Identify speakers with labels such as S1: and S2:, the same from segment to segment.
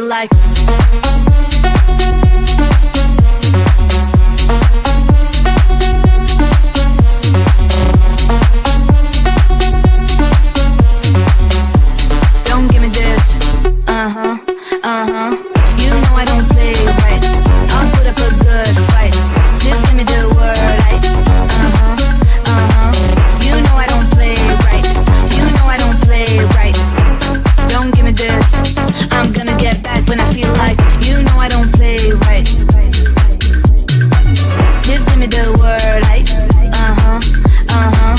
S1: like. Don't give me this. Uh-huh, uh-huh. You know I don't play right. I'll put up a good fight. Just give me the word, like. Uh-huh, uh-huh. You know I don't play right. You know I don't play right. Don't give me this. I'm gonna get back when I feel like. You know I don't play right. Just give me the word, like. Uh-huh, uh-huh.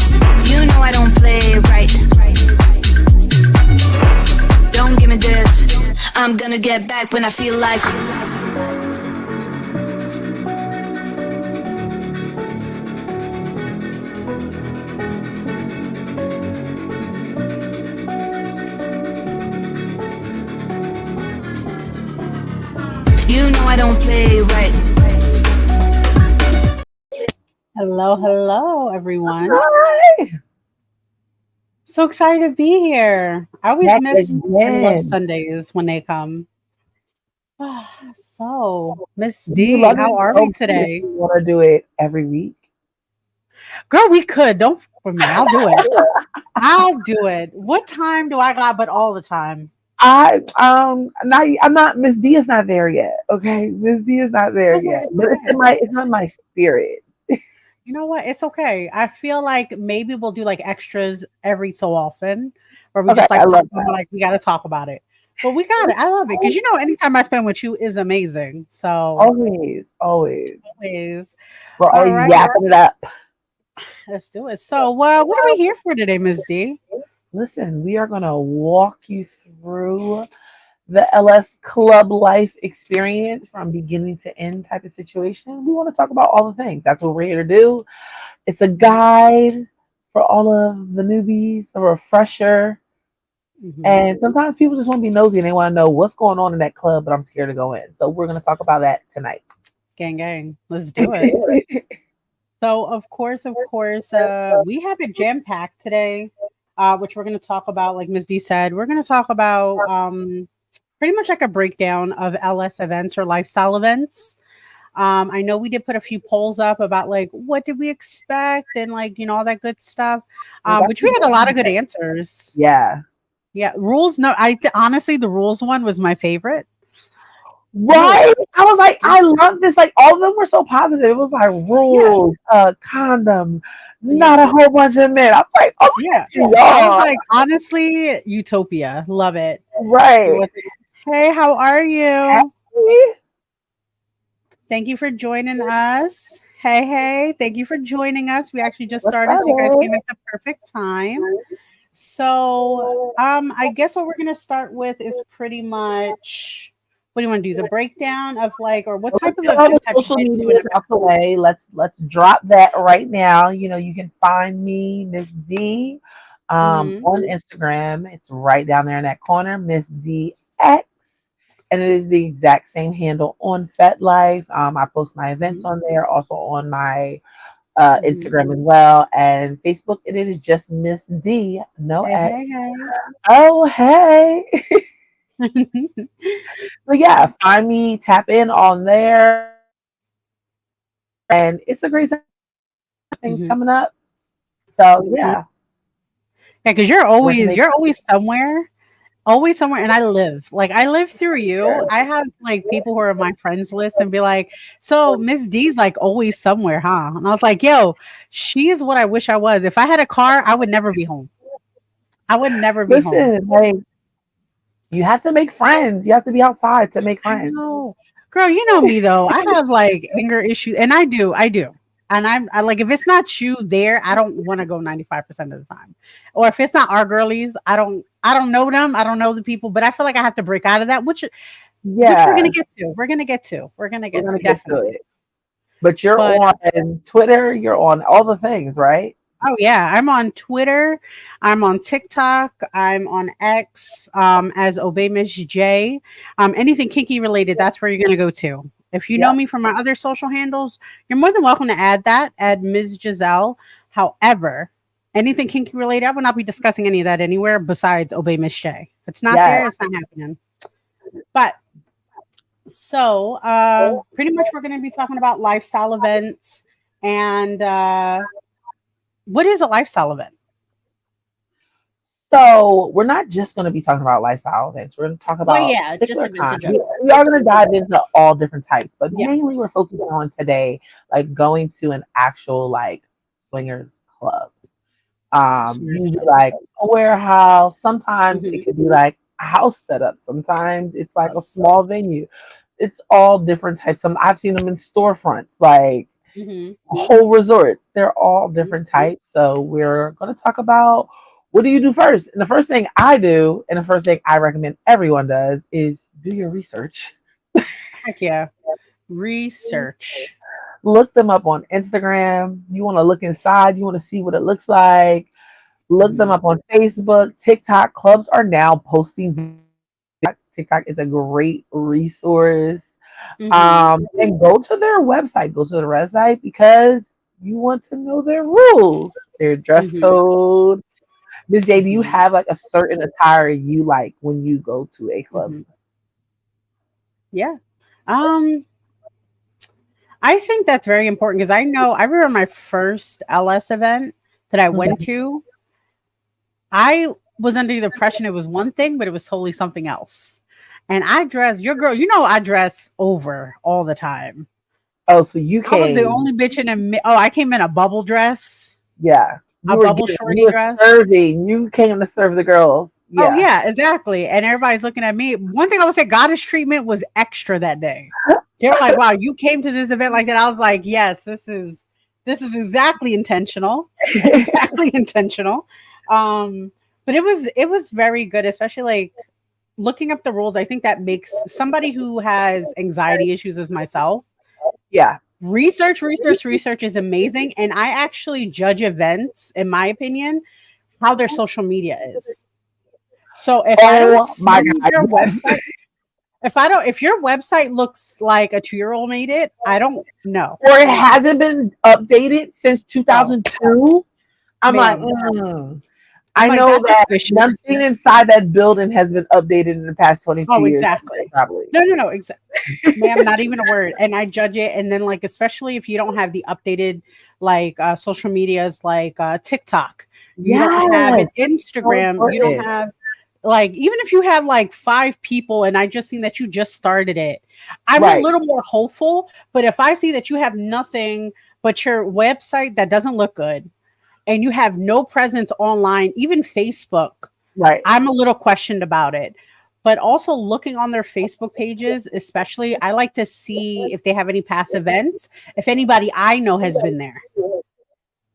S1: You know I don't play right. Don't give me this. I'm gonna get back when I feel like. You know I don't play right.
S2: Hello, everyone.
S3: Hi.
S2: So excited to be here. I always
S3: Back
S2: miss and love
S3: again.
S2: Sundays when they come. So, Miss
S3: You
S2: D,
S3: love
S2: how
S3: it
S2: are
S3: so
S2: we
S3: much that
S2: today?
S3: you want to do it every week.
S2: Girl, we could. Don't f- with me. I'll do it. I'll do it. What time do I got? But all the time.
S3: I'm not Miss D is not there yet. Okay, Miss D is not there
S2: Okay,
S3: yet,
S2: it's
S3: but
S2: okay.
S3: it's in my spirit.
S2: You know what? It's okay. I feel like maybe we'll do like extras every so often, where we
S3: Okay,
S2: just like
S3: I
S2: pop
S3: love
S2: in,
S3: that.
S2: like we got to talk about it. But we got it. I love it because anytime I spend with you is amazing. So
S3: Always, always.
S2: always.
S3: We're
S2: All
S3: always
S2: right,
S3: yapping it up.
S2: let's do it. So, what are we here for today, Miss D?
S3: Listen, we are gonna walk you through the LS Club life experience from beginning to end type of situation. We want to talk about all the things. That's what we're here to do. It's a guide for all of the newbies, a refresher.
S2: Hmm.
S3: And sometimes people just want to be nosy and they want to know what's going on in that club, but I'm scared to go in. So we're going to talk about that tonight.
S2: Gang, let's do it. So, of course, we have it jam packed today, which we're going to talk about. Like Miss D said, we're going to talk about pretty much like a breakdown of LS events or lifestyle events. I know we did put a few polls up about like what did we expect and like all that good stuff,
S3: We got
S2: which we
S3: some
S2: had a
S3: good
S2: lot of good
S3: feedback.
S2: answers.
S3: Yeah.
S2: Yeah, rules. No, honestly the rules one was my favorite. Rules.
S3: Right? I was like, I love this. Like all of them were so positive. It was like
S2: Yeah,
S3: rules, condom,
S2: yeah,
S3: not a whole bunch of men. I'm like, oh, look
S2: yeah.
S3: at you,
S2: I was
S3: y'all.
S2: like, honestly, utopia. Love it. It
S3: Right.
S2: was. Hey, how are you?
S3: Happy?
S2: Thank you for joining us. Hey, thank you for joining us. We actually just
S3: What's
S2: started,
S3: up,
S2: so you guys
S3: babe?
S2: came at the perfect time. So, I guess what we're gonna start with is pretty much what do you want to do? The breakdown of like, or what
S3: Let's
S2: type of
S3: get all the
S2: events have you
S3: social
S2: been to in
S3: medias
S2: the
S3: out the way. Let's drop that right now. You know, you can find me, Miss D,
S2: past?
S3: on Instagram. It's right down there in that corner, Miss D X, and it is the exact same handle on FetLife. I post my events
S2: Hmm.
S3: on there, also on my
S2: Hmm.
S3: Instagram as well, and Facebook. It is just Miss D, no X.
S2: Hey.
S3: Oh, hey.
S2: Hey.
S3: So yeah, find me, tap in on there, and it's a great time. Things
S2: Hmm.
S3: coming up. So yeah,
S2: Yeah, because
S3: we're gonna make
S2: you're always somewhere, and I live through you. I have like people who are on my friends list and be like, so Miss D's like always somewhere, huh? And I was like, yo, she is what I wish I was. If I had a car, I would never be home. I would never be home.
S3: listen. Like you have to make friends. You have to be outside to make
S2: I
S3: friends.
S2: know. Girl, you know me though. I have like anger issues and I do. And I like if it's not you there, I don't want to go 95% of the time. Or if it's not our girlies, I don't know them. I don't know the people, but I feel like I have to break out of that, which we're gonna
S3: Yeah,
S2: get to. We're gonna get to. We're gonna
S3: we're
S2: get
S3: gonna
S2: to
S3: get to
S2: definitely.
S3: it. But you're
S2: But
S3: on Twitter. You're on all the things, right?
S2: oh yeah, I'm on Twitter, I'm on TikTok, I'm on X, as Obey Miss J. Anything kinky related, that's where you're gonna go to. If you know
S3: Yep.
S2: me from my other social handles, you're more than welcome to add Ms. Giselle. However, anything kinky related, I will not be discussing any of that anywhere besides Obey Miss J. If it's not
S3: Yes.
S2: there, it's not happening. But So, pretty much we're going to be talking about lifestyle events and what is a lifestyle event?
S3: So we're not just going to be talking about lifestyle events. We're going to talk
S2: Well,
S3: about
S2: yeah, just
S3: particular
S2: events in
S3: kinds. We,
S2: general.
S3: we are going to dive into all different types, but
S2: Yeah.
S3: mainly we're focusing on today, like going to an actual like swingers club.
S2: Swingers
S3: Usually
S2: club.
S3: like a warehouse. Sometimes
S2: Mhm.
S3: it could be like a house setup. Sometimes it's like a
S2: House.
S3: small venue. It's all different types. Some I've seen them in storefronts, like
S2: Mhm.
S3: a whole resort. They're all different types. So we're going to talk about what do you do first. And the first thing I do, and the first thing I recommend everyone does, is do your research.
S2: Heck yeah. Research.
S3: Look them up on Instagram. You want to look inside. You want to see what it looks like. Look them
S2: Mhm.
S3: up on Facebook, TikTok. Clubs are now posting. TikTok is a great resource.
S2: Mhm.
S3: And go to their website. Go to their website because you want to know their rules, their dress
S2: Mhm.
S3: code. Miss J, do you
S2: Mhm.
S3: have like a certain attire you like when you go to a club?
S2: Mhm. Yeah. Um, I think that's very important because I remember my first LS event that I went
S3: Mhm.
S2: to. I was under the impression it was one thing, but it was totally something else. And I dress your girl, I dress over all the time.
S3: Oh, so you
S2: I was the
S3: came,
S2: only bitch in I came in a bubble dress,
S3: yeah.
S2: a bubble
S3: You
S2: shorty
S3: were
S2: dress.
S3: serving. You came to serve the girls.
S2: Oh
S3: Yeah.
S2: yeah, exactly. And everybody's looking at me. One thing I would say, goddess treatment was extra that day. They're like, "Wow, you came to this event like that." I was like, "Yes, this is exactly intentional, exactly intentional." Um, but it was very good, especially like looking up the rules. I think that makes somebody who has anxiety issues as myself.
S3: Yeah.
S2: Research is amazing, and I actually judge events, in my opinion, how their social media is. So if I don't
S3: Oh my
S2: see
S3: God.
S2: your
S3: Yes.
S2: website, if your website looks like a 2-year old made it, I don't know.
S3: Or it hasn't been updated since
S2: Oh,
S3: 2002. I'm like,
S2: ma'am. I'm
S3: I
S2: like,
S3: know
S2: that's
S3: that
S2: suspicious.
S3: nothing inside that building has been updated in the past 22
S2: Oh,
S3: years,
S2: exactly.
S3: probably.
S2: No, exactly. Ma'am, not even a word. And I judge it. And then, like, especially if you don't have the updated, like, social medias like TikTok, you don't have
S3: Yes,
S2: an
S3: so
S2: Instagram, you don't
S3: important.
S2: have, like, even if you have like 5 people and I just seen that you just started it, I'm a
S3: Right,
S2: little more hopeful. But if I see that you have nothing but your website that doesn't look good and you have no presence online, even Facebook,
S3: right.
S2: I'm a little questioned about it. But also looking on their Facebook pages, especially, I like to see if they have any past events, if anybody I know has been there.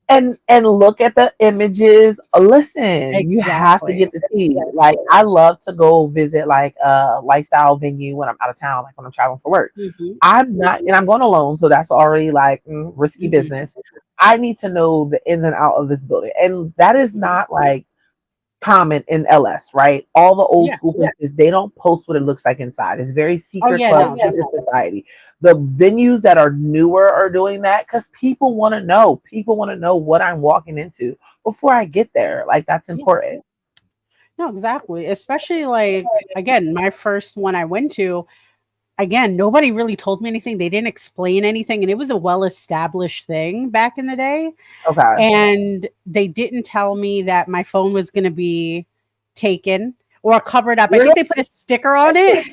S3: And look at the images. Listen, you have to
S2: Exactly.
S3: get the tea. Like I love to go visit like a lifestyle venue when I'm out of town, like when I'm traveling for work.
S2: Hmm.
S3: I'm not, and I'm going alone, so that's already like risky
S2: Hmm.
S3: business. I need to know the ins and out of this building, and that is
S2: Hmm.
S3: not like common in LS, right? All the old
S2: Yeah.
S3: school places, they don't post what it looks like inside. It's very
S2: Oh
S3: secret
S2: yeah.
S3: club,
S2: No.
S3: secret society. The venues that are newer are doing that because people want to know. People want to know what I'm walking into before I get there. Like that's
S2: Yeah.
S3: important.
S2: No. Exactly. Especially like again, my first one I went to. Again, nobody really told me anything. They didn't explain anything, and it was a well-established thing back in the day.
S3: Okay.
S2: And they didn't tell me that my phone was going to be taken or covered up. I
S3: Really?
S2: think they put a sticker on it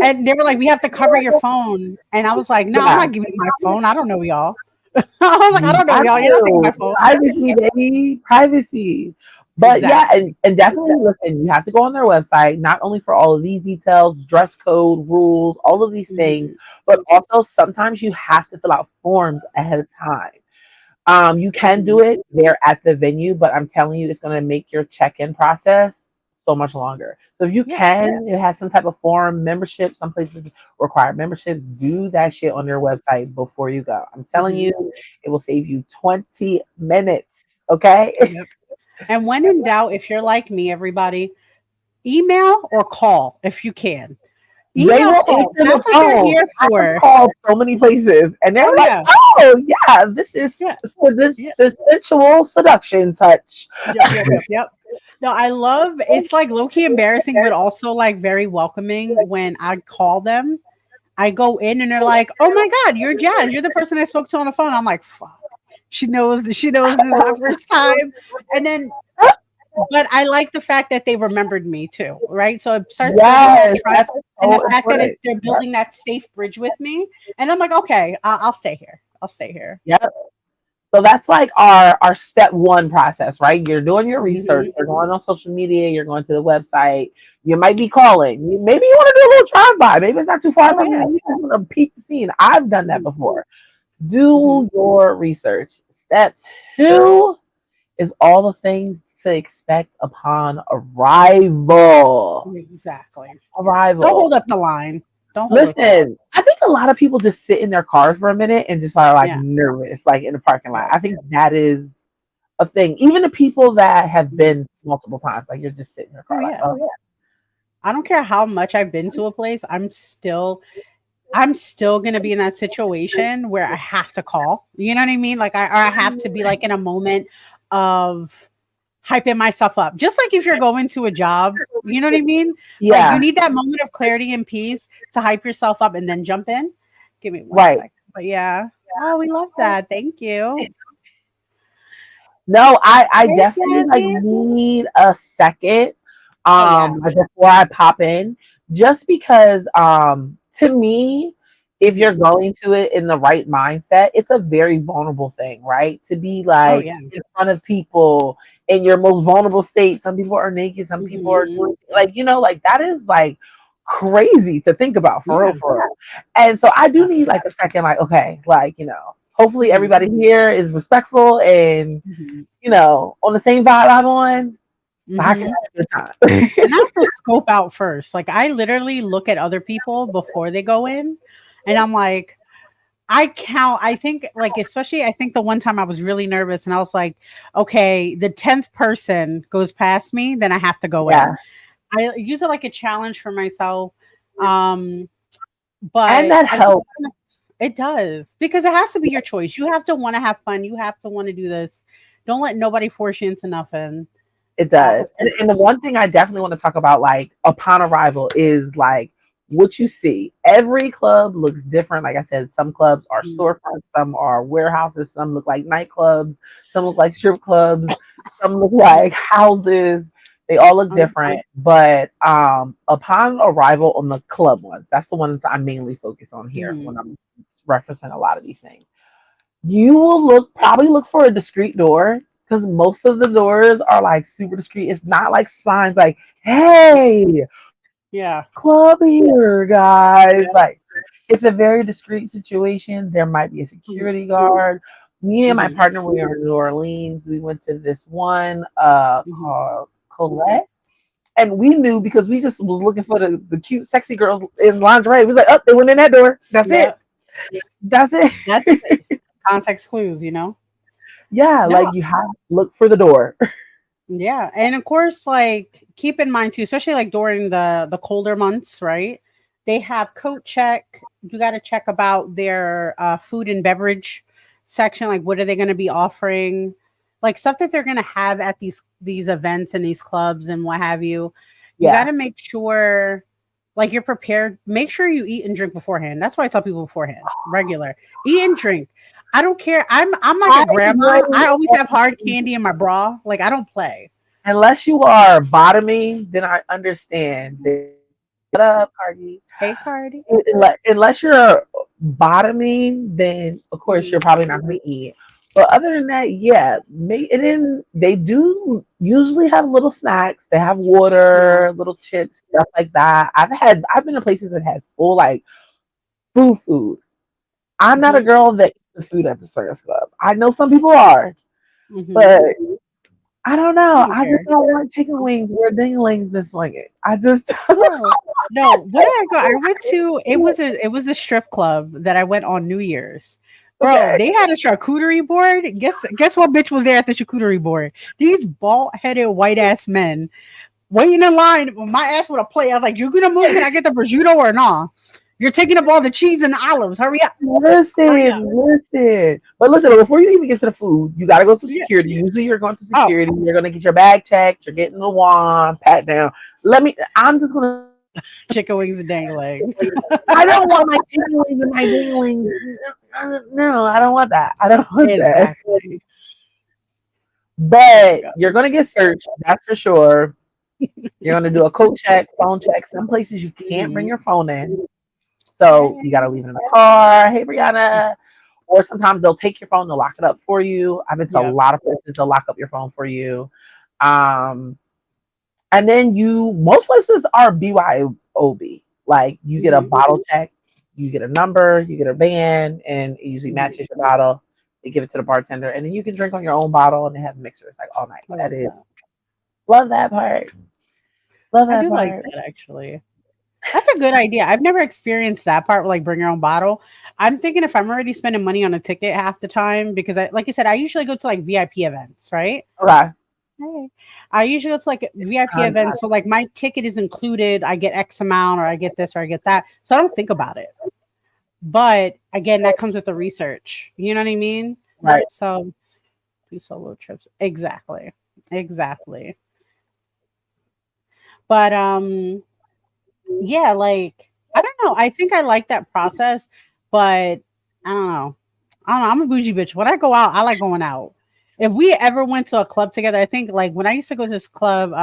S2: and they were like, "We have to cover your phone." And I was like, "No, I'm
S3: Yeah.
S2: not giving you my phone. I don't know y'all." I was like, "I don't know
S3: I
S2: y'all. You're not taking my
S3: know.
S2: phone."
S3: Privacy, baby. Privacy. But yeah,
S2: Exactly.
S3: and definitely listen, you have to go on their website, not only for all of these details, dress code, rules, all of these things,
S2: Mhm.
S3: but also sometimes you have to fill out forms ahead of time. You can do
S2: Mhm.
S3: it there at the venue, but I'm telling you, it's going to make your check-in process so much longer. So if you
S2: Yeah.
S3: can, it has some type of form membership. Some places require memberships. Do that shit on their website before you go. I'm telling
S2: Mhm.
S3: you, it will save you 20 minutes. Okay.
S2: Yep. And when in doubt, if you're like me, everybody, email or call if you can.
S3: They
S2: Email,
S3: will
S2: call.
S3: answer the
S2: That's what they're
S3: phone.
S2: here
S3: I have
S2: for.
S3: called so many places, and they're
S2: Oh
S3: like,
S2: yeah.
S3: "Oh yeah, this is
S2: Yeah.
S3: for this
S2: Yeah.
S3: sensual seduction touch."
S2: Yep. No, I love it's like low key embarrassing, but also like very welcoming when I call them I go in and they're like, "Oh my God, you're Jazz. You're the person I spoke to on the phone." I'm like, "Fuck." She knows. She knows this is my first time, and then. But I like the fact that they remembered me too, right? So it starts building that
S3: Yes,
S2: trust,
S3: that's
S2: and the
S3: so
S2: fact that
S3: important.
S2: they're building that safe bridge with me, and I'm like, okay, I'll stay here. I'll stay here.
S3: Yep. So that's like our step one process, right? You're doing your research,
S2: Hmm.
S3: you're going on social media, you're going to the website, you might be calling. Maybe you want to do a little drive by. Maybe it's not too far
S2: Oh
S3: from you.
S2: yeah.
S3: You just want to peek the scene. I've done that before.
S2: Hmm.
S3: Do your research. Step two is all the things to expect upon arrival.
S2: Exactly. Don't
S3: Arrival.
S2: hold up the line. Don't hold up the line.
S3: Listen, I think a lot of people just sit in their cars for a minute and just are like
S2: Yeah.
S3: nervous, like in the parking lot.
S2: Yeah.
S3: I think that is a thing. Even the people that have been multiple times, like you're just sitting in your
S2: Oh
S3: car, like,
S2: yeah.
S3: oh yeah,
S2: I don't care how much I've been to a place. I'm still gonna be in that situation where I have to call. You know what I mean? Like I have to be like in a moment of hyping myself up. Just like if you're going to a job, you know what I mean? Like you
S3: yeah,
S2: need that moment of clarity and peace to hype yourself up and then jump in. Give me one
S3: right.
S2: second. But yeah. Oh, we love that. Thank you.
S3: No, I
S2: Hey,
S3: definitely like
S2: Jazzy.
S3: need a second,
S2: Oh yeah.
S3: like before I pop in, just because, to me, if
S2: Mhm.
S3: you're going to it in the right mindset, it's a very vulnerable thing, right? To be
S2: Oh
S3: like
S2: yeah.
S3: in front of people in your most vulnerable state. Some people are naked, some people are
S2: Hmm.
S3: doing like, like that is like crazy to think about for
S2: Yeah.
S3: real, for real. And so I do need like a second, like, okay, like, hopefully
S2: Hmm.
S3: everybody here is respectful and
S2: Hmm.
S3: on the same vibe I'm on, so I can
S2: Hmm.
S3: have a good time.
S2: And I also scope out first. Like I literally look at other people before they go in, and I'm like, I count. I think like especially I think the one time I was really nervous and I was like, okay, the 10th person goes past me, then I have to go in.
S3: Yeah.
S2: I use it like a challenge for myself. Um,
S3: And
S2: but
S3: that
S2: I think
S3: helps.
S2: it does because it has to be your choice. You have to want to have fun. You have to want to do this. Don't let nobody force you into nothing.
S3: It does.
S2: Of
S3: And the
S2: course.
S3: one thing I definitely want to talk about, like upon arrival, is like what you see. Every club looks different. Like I said, some clubs are
S2: Mhm.
S3: storefronts, some are warehouses, some look like nightclubs, some look like strip clubs, some look like houses. They all look
S2: Um,
S3: different. But upon arrival on the club ones, that's the ones I mainly focus on here
S2: mhm.
S3: when I'm referencing a lot of these things. You will probably look for a discreet door because most of the doors are like super discreet. It's not like signs like, hey,
S2: Yeah.
S3: club here, guys. Like, it's a very discreet situation. There might be a
S2: Mhm.
S3: security guard. Me and my
S2: Mhm.
S3: partner, we were in New Orleans. We went to this one
S2: Mhm.
S3: called Colette. And we knew because we just was looking for the cute, sexy girls in lingerie. We was like, oh, they went in that door. That's it.
S2: Yeah.
S3: That's
S2: That's
S3: it.
S2: it. Context clues, you know?
S3: Yeah,
S2: No,
S3: like you have to look for the door.
S2: yeah. And of course, like keep in mind too, especially like during the colder months, right? They have coat check. You got to check about their food and beverage section. Like, what are they going to be offering? Like stuff that they're going to have at these events and these clubs and what have you. You got
S3: Yeah.
S2: to make sure, like, you're prepared. Make sure you eat and drink beforehand. That's why I tell people beforehand, regular, eat and drink. I don't care. I'm like a
S3: I
S2: grandma. I always have hard
S3: really,
S2: candy in my bra. Like I don't play.
S3: unless you are bottoming, then I understand. What up, Cardi?
S2: Hey, Cardi.
S3: Unless you're bottoming, then of course
S2: Mhm.
S3: you're probably not going to eat. But other than that, yeah, and then they do usually have little snacks. They have
S2: Yeah.
S3: water, little chips, stuff like that. I've been to places that had full like food. I'm not a
S2: Hmm.
S3: girl that eats the food at the service club. I know some people are,
S2: Hmm.
S3: but I don't
S2: I
S3: know.
S2: don't
S3: I just
S2: care.
S3: don't want chicken wings where dinglings been swinging. I just
S2: No, no. What did I go? I went to. It was a strip club that I went on New Year's. Bro,
S3: okay.
S2: they had a charcuterie board. Guess what bitch was there at the charcuterie board? These bald headed white ass men waiting in line. My ass with a plate. I was like, "You gonna move? Can I get the prosciutto or not? You're taking up all the cheese and the olives. Hurry up! Hurry up!"
S3: Listen. But listen, before you even get to the food, you gotta go through
S2: Yeah.
S3: security. Usually you're going through
S2: Oh,
S3: security, you're gonna get your bag checked, you're getting the wand, pat down. I'm just gonna
S2: Chicken wings and dangling.
S3: I don't want my chicken wings and my dinglings. No, I don't want that. I don't want that.
S2: Exactly.
S3: But you're gonna get searched, that's for sure. You're gonna do a code check, phone check. Some places you can't bring your phone in, so you gotta leave it in the car. Hey, Brianna. Or sometimes they'll take your phone, they'll lock it up for you. I've been to a
S2: Yeah.
S3: lot of places, they'll lock up your phone for you. And then most places are BYOB. Like you get a bottle check, you get a number, you get a band, and it usually matches your bottle. They give it to the bartender, and then you can drink on your own bottle, and they have mixers like all night. That is, love that part. Love
S2: I
S3: that
S2: do like
S3: part.
S2: that actually. That's a good idea. I've never experienced that part, like bring your own bottle. I'm thinking if I'm already spending money on a ticket half the time, because like you said, I usually go to like VIP events, right?
S3: Okay.
S2: Hey. I usually go to like VIP events, so like my ticket is included. I get X amount, or I get this, or I get that. So I don't think about it. But again, that comes with the research. You know what I mean?
S3: Right.
S2: So do solo trips. Exactly. Exactly. But yeah, like I don't know. I think I like that process, but I don't know. I don't know. I'm a bougie bitch. When I go out, I like going out. If we ever went to a club together, I think like when I used to go to this club,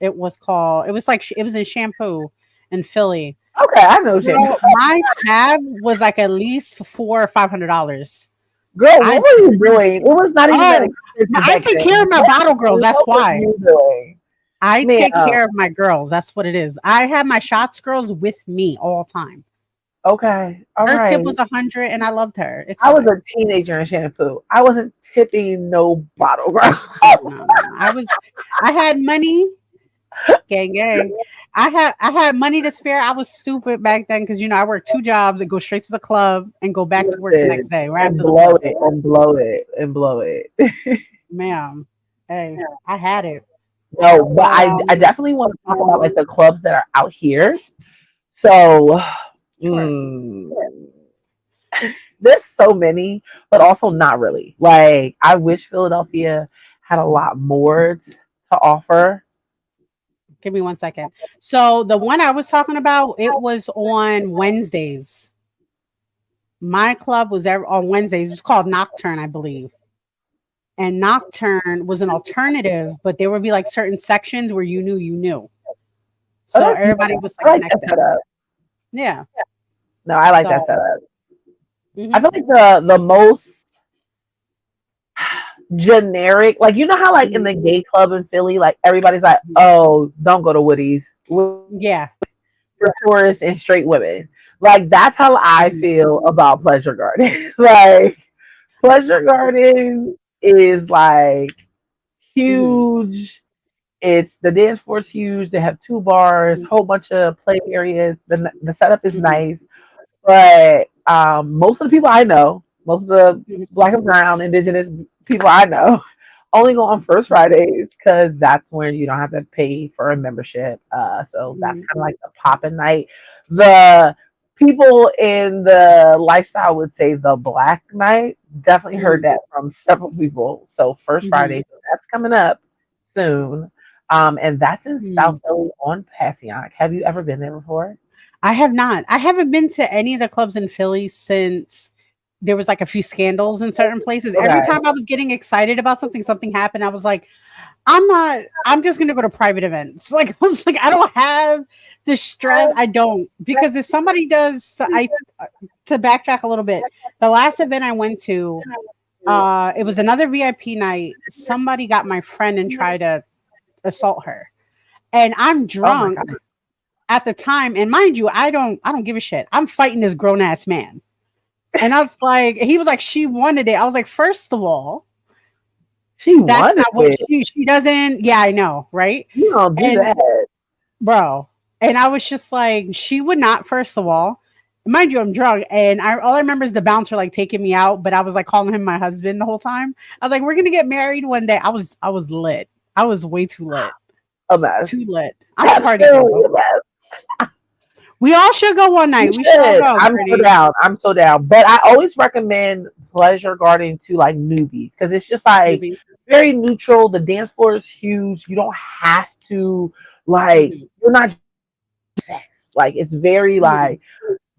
S2: it was in Shampoo in Philly.
S3: Okay, I know shit.
S2: Girl, my tab was like at least $400 or $500.
S3: Girl, what were you doing? It was not even that expensive.
S2: I take care of my bottle girls. That's why. I take care of my girls. That's what it is. I have my shots girls with me all time.
S3: Okay. All
S2: her
S3: right.
S2: tip was 100 and I loved her.
S3: I was a teenager in Shampoo. I wasn't tipping no bottle girl.
S2: No. I had money. Gang. I had money to spare. I was stupid back then because I worked 2 jobs and go straight to the club and go back to work the next day. Right
S3: and blow it.
S2: Ma'am. Hey, I had it.
S3: No, but I definitely want to talk about like the clubs that are out here. So there's so many, but also not really. Like I wish Philadelphia had a lot more to offer.
S2: Give me 1 second. So the one I was talking about, it was on Wednesdays. My club was there on Wednesdays. It was called Nocturne, I believe. And Nocturne was an alternative, but there would be like certain sections where you knew. So everybody was like connected. Yeah.
S3: No, I like that setup. I feel like the most generic, like how like in the gay club in Philly, like everybody's like, oh, don't go to Woody's.
S2: Yeah.
S3: For tourists and straight women. Like that's how I feel about Pleasure Garden. Like Pleasure Garden is like huge. It's the dance floor's huge. They have 2 bars, whole bunch of play areas. The setup is nice. But most of the people I know, most of the Black and brown indigenous people I know only go on first Fridays because that's when you don't have to pay for a membership. So that's kind of like the poppin' night. The people in the lifestyle would say the black night. Definitely heard that from several people. So first Friday, so that's coming up soon. And that's in South Philly on Passyunk. Have you ever been there before?
S2: I have not. I haven't been to any of the clubs in Philly since there was like a few scandals in certain places. Okay. Every time I was getting excited about something happened. I was like, I'm just going to go to private events. Like, I was like, I don't have the stress. I don't, because if somebody does, to backtrack a little bit, the last event I went to, it was another VIP night. Somebody got my friend and tried to assault her. And I'm drunk at the time. And mind you, I don't give a shit. I'm fighting this grown ass man. And I was like, he was like, she wanted it. I was like, first of all, that's not what she doesn't. Yeah, I know, right?
S3: You don't do that,
S2: bro. And I was just like, she would not. First of all, mind you, I'm drunk, and all I remember is the bouncer like taking me out. But I was like calling him my husband the whole time. I was like, we're gonna get married one day. I was lit. I was way too lit.
S3: A mess.
S2: Too lit. I'm a party girl. We all should go one night. We should go.
S3: I'm so down. But I always recommend Pleasure Garden to like newbies because it's just like very neutral. The dance floor is huge. You don't have to you're not sex. Like it's very
S2: Mhm.
S3: like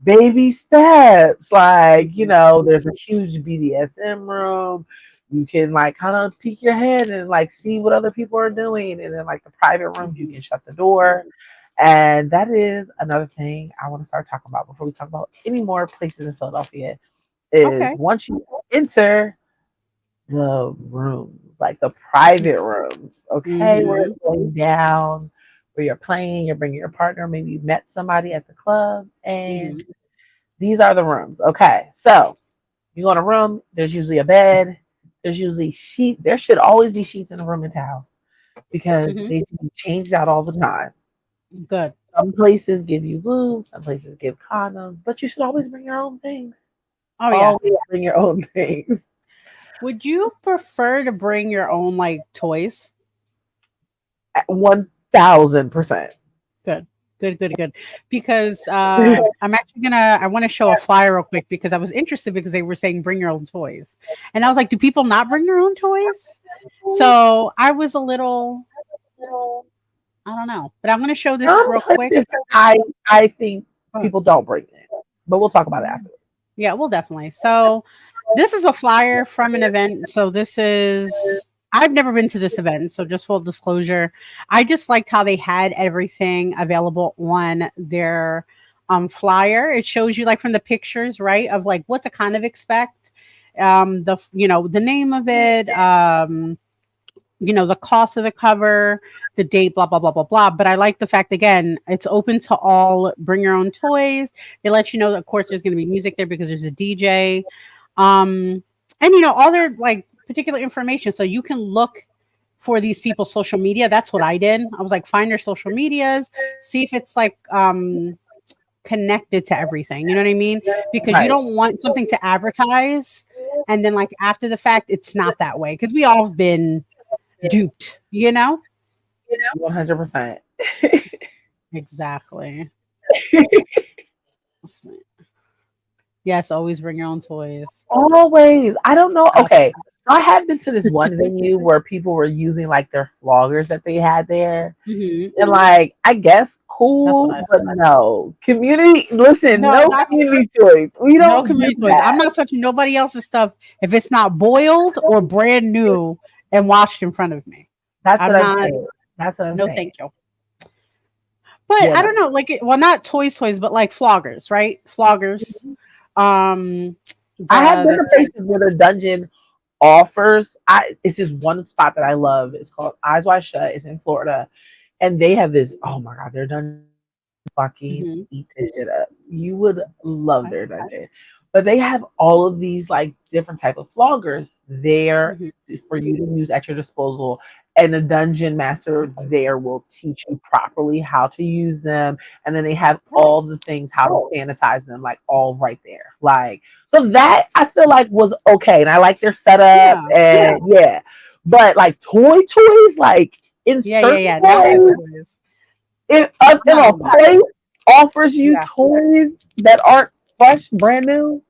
S3: baby steps. Like, there's a huge BDSM room. You can like kind of peek your head and like see what other people are doing. And then like the private rooms, you
S2: Mhm.
S3: can shut the door. And that is another thing I want to start talking about before we talk about any more places in Philadelphia is
S2: Okay.
S3: once you enter the rooms, like the private rooms, okay, where
S2: Hmm.
S3: it's going down, where you're playing, you're bringing your partner, maybe you met somebody at the club, and
S2: Hmm.
S3: these are the rooms. Okay, so you go in a room, there's usually a bed, there's usually sheets. There should always be sheets in the room and towels because
S2: Hmm.
S3: they can be changed out all the time.
S2: Good.
S3: Some places give you lube, some places give condoms, but you should always bring your own things.
S2: Oh yeah.
S3: Always bring your own things.
S2: Would you prefer to bring your own like toys?
S3: 1000%.
S2: Good. Good, good, good. Because I'm actually I want to show a flyer real quick because I was interested because they were saying bring your own toys. And I was like, do people not bring their own toys? So I was a little, I don't know. But I'm going to show this
S3: Some
S2: real quick.
S3: places I think
S2: Oh,
S3: people don't bring it, but we'll talk about it after.
S2: yeah, well, definitely. So this is a flyer from an event. So this is, I've never been to this event. So just full disclosure, I just liked how they had everything available on their flyer. It shows you like from the pictures, right? Of like what to kind of expect. The name of it, the cost of the cover, the date, blah, blah, blah, blah, blah. But I like the fact, again, it's open to all, bring your own toys. They let you know that, of course, there's going to be music there because there's a DJ. And, all their like particular information. So you can look for these people's social media. That's what I did. I was like, find their social medias, see if it's like, connected to everything. You know what I mean? Because you
S3: Right.
S2: don't want something to advertise. And then, like, after the fact, it's not that way because we all have been duped,
S3: 100%.
S2: Exactly. Yes, always bring your own toys.
S3: Always. I don't know.
S2: Ab-
S3: Okay. I have been to this one venue where people were using like their floggers that they had there.
S2: Mhm.
S3: And like, I guess
S2: That's what
S3: cool,
S2: I
S3: but
S2: said.
S3: no. Community, listen,
S2: No,
S3: no
S2: not
S3: community choice. We
S2: no
S3: don't do
S2: community toys. I'm
S3: that.
S2: not touching nobody else's stuff if it's not boiled or brand new and washed in front of me.
S3: That's what
S2: I'm
S3: I'm
S2: not.
S3: saying. That's what I'm
S2: No,
S3: saying.
S2: thank you. But
S3: Yeah,
S2: I
S3: no.
S2: don't know, like, well, not toys, but like floggers, right? Floggers. Um,
S3: I have been
S2: the
S3: to places where the dungeon offers. It's just one spot that I love. It's called Eyes Wide Shut. It's in Florida, and they have this. Oh my god, their dungeon fucking
S2: Mhm.
S3: eat this shit up. You would love their dungeon, but they have all of these like different type of floggers there
S2: Mhm.
S3: for you to use at your disposal. And the dungeon master there will teach you properly how to use them, and then they have all the things how to sanitize them, like all right there. Like so that I feel like was okay, and I like their setup,
S2: Yeah.
S3: and yeah, but like toys, like in
S2: Yeah, yeah,
S3: certain
S2: yeah. Not the
S3: places,
S2: toys.
S3: if
S2: I'm not
S3: a
S2: doing that.
S3: place offers you
S2: Yeah,
S3: toys that aren't fresh, brand new,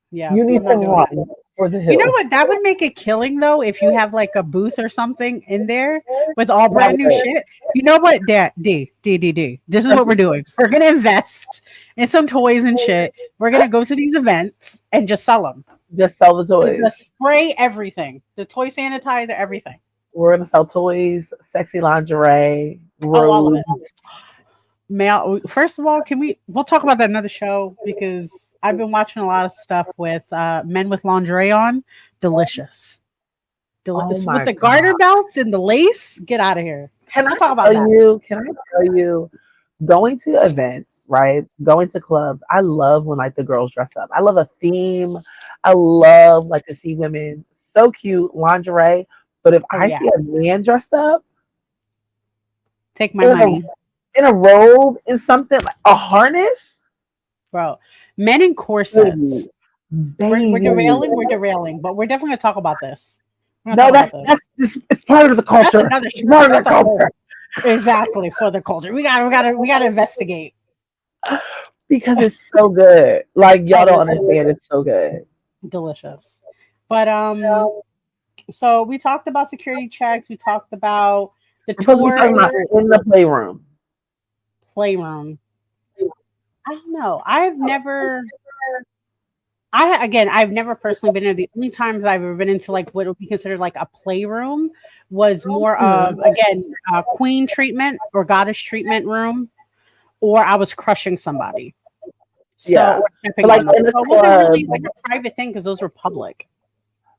S2: yeah.
S3: you need
S2: I'm
S3: to
S2: not doing that.
S3: run for the
S2: You know
S3: hills.
S2: what? That would make a killing though if you have like a booth or something in there with all
S3: That
S2: brand new
S3: would.
S2: shit. You know what? D. This is what we're doing. We're gonna invest in some toys and shit. We're gonna go to these events and just sell them
S3: Just sell the
S2: and
S3: toys.
S2: just spray everything. The toy sanitizer, everything.
S3: We're gonna sell toys, sexy lingerie,
S2: Oh, all of it.
S3: robes.
S2: First of all, we'll talk about that another show because I've been watching a lot of stuff with men with lingerie on. Delicious.
S3: Oh
S2: Delicious with
S3: my
S2: the
S3: god!
S2: garter belts and the lace. Get out of here.
S3: Can I
S2: We'll talk about
S3: tell
S2: that.
S3: you? Can I tell you? Going to events, right? Going to clubs. I love when like the girls dress up. I love a theme. I love like to see women so cute lingerie. But if
S2: Oh
S3: I
S2: yeah.
S3: see a man dressed up
S2: Take my
S3: in a
S2: money.
S3: in a robe in something like a harness,
S2: Bro. Men in
S3: baby,
S2: corsets. We're
S3: baby.
S2: derailing, but we're definitely gonna talk about this. We're gonna
S3: No,
S2: talk about this.
S3: it's part of the
S2: That's
S3: culture.
S2: another
S3: It's part of the
S2: that's a
S3: culture
S2: whole exactly for the culture. We gotta investigate.
S3: because it's so good. Like y'all
S2: Oh,
S3: don't understand. It's so good.
S2: delicious. But so we talked about security checks, we talked about the
S3: We're supposed to be
S2: tour
S3: talking about in the playroom.
S2: playroom. I don't know. I've never personally been in. The only times I've ever been into like what would be considered like a playroom was more of again queen treatment or goddess treatment room, or I was crushing somebody. So
S3: Yeah.
S2: or stepping
S3: But, like,
S2: on them.
S3: in the
S2: So it wasn't really
S3: club-
S2: like a private thing because those were public.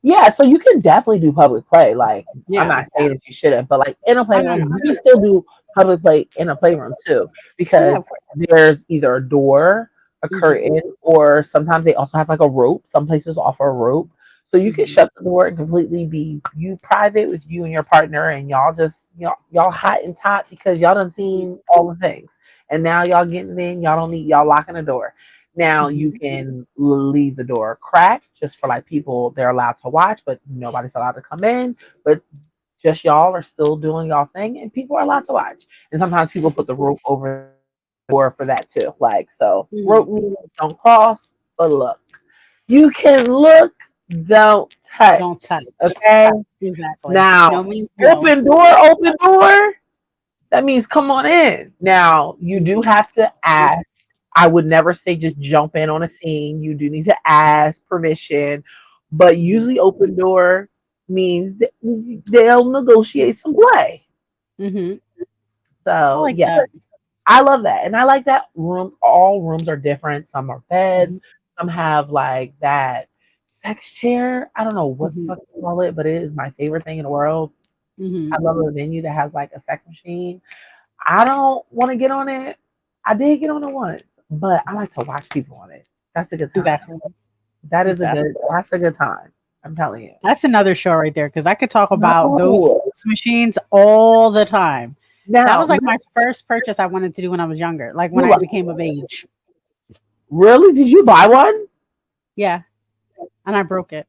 S3: Yeah, so you can definitely do public play. Like,
S2: Yeah.
S3: I'm not saying that you shouldn't, but like in a
S2: no,
S3: playroom,
S2: no.
S3: you can still do public play in a playroom too, because
S2: Yeah, of course.
S3: there's either a door, a
S2: Mhm.
S3: curtain, or sometimes they also have like a rope. Some places offer a rope. So you can
S2: Mhm.
S3: shut the door and completely be you private with you and your partner, and y'all just y'all hot and tot because y'all done seen all the things. And now y'all getting in, y'all don't need y'all locking the door. Now you
S2: Mhm.
S3: can leave the door cracked just for like people they're allowed to watch, but nobody's allowed to come in. But just y'all are still doing y'all thing, and people are allowed to watch. And sometimes people put the rope over the door for that too. Like so, rope
S2: Mhm.
S3: means don't cross, but look, you can look, don't touch.
S2: Don't touch.
S3: Okay.
S2: Exactly.
S3: Now,
S2: No means no.
S3: open door. That means come on in. Now, you do have to ask. I would never say just jump in on a scene. You do need to ask permission, but usually open door means that they'll negotiate some play.
S2: Hmm. I
S3: So
S2: like
S3: yeah,
S2: that.
S3: I love that, and I like that room. All rooms are different. Some are beds. Some have like that sex chair. I don't know what the
S2: Mhm.
S3: fuck you call it, but it is my favorite thing in the world.
S2: Hmm.
S3: I love a venue that has like a sex machine. I don't want to get on it. I did get on it once, but I like to watch people on it. That's a good time.
S2: Exactly.
S3: That is
S2: Exactly.
S3: that's a good time. I'm telling you.
S2: That's another show right there because I could talk about those
S3: No.
S2: machines all the time. That
S3: Now,
S2: was like my first purchase I wanted to do when I was younger, like when
S3: you
S2: I
S3: like-
S2: became of age.
S3: really? Did you buy one?
S2: Yeah, and I broke it.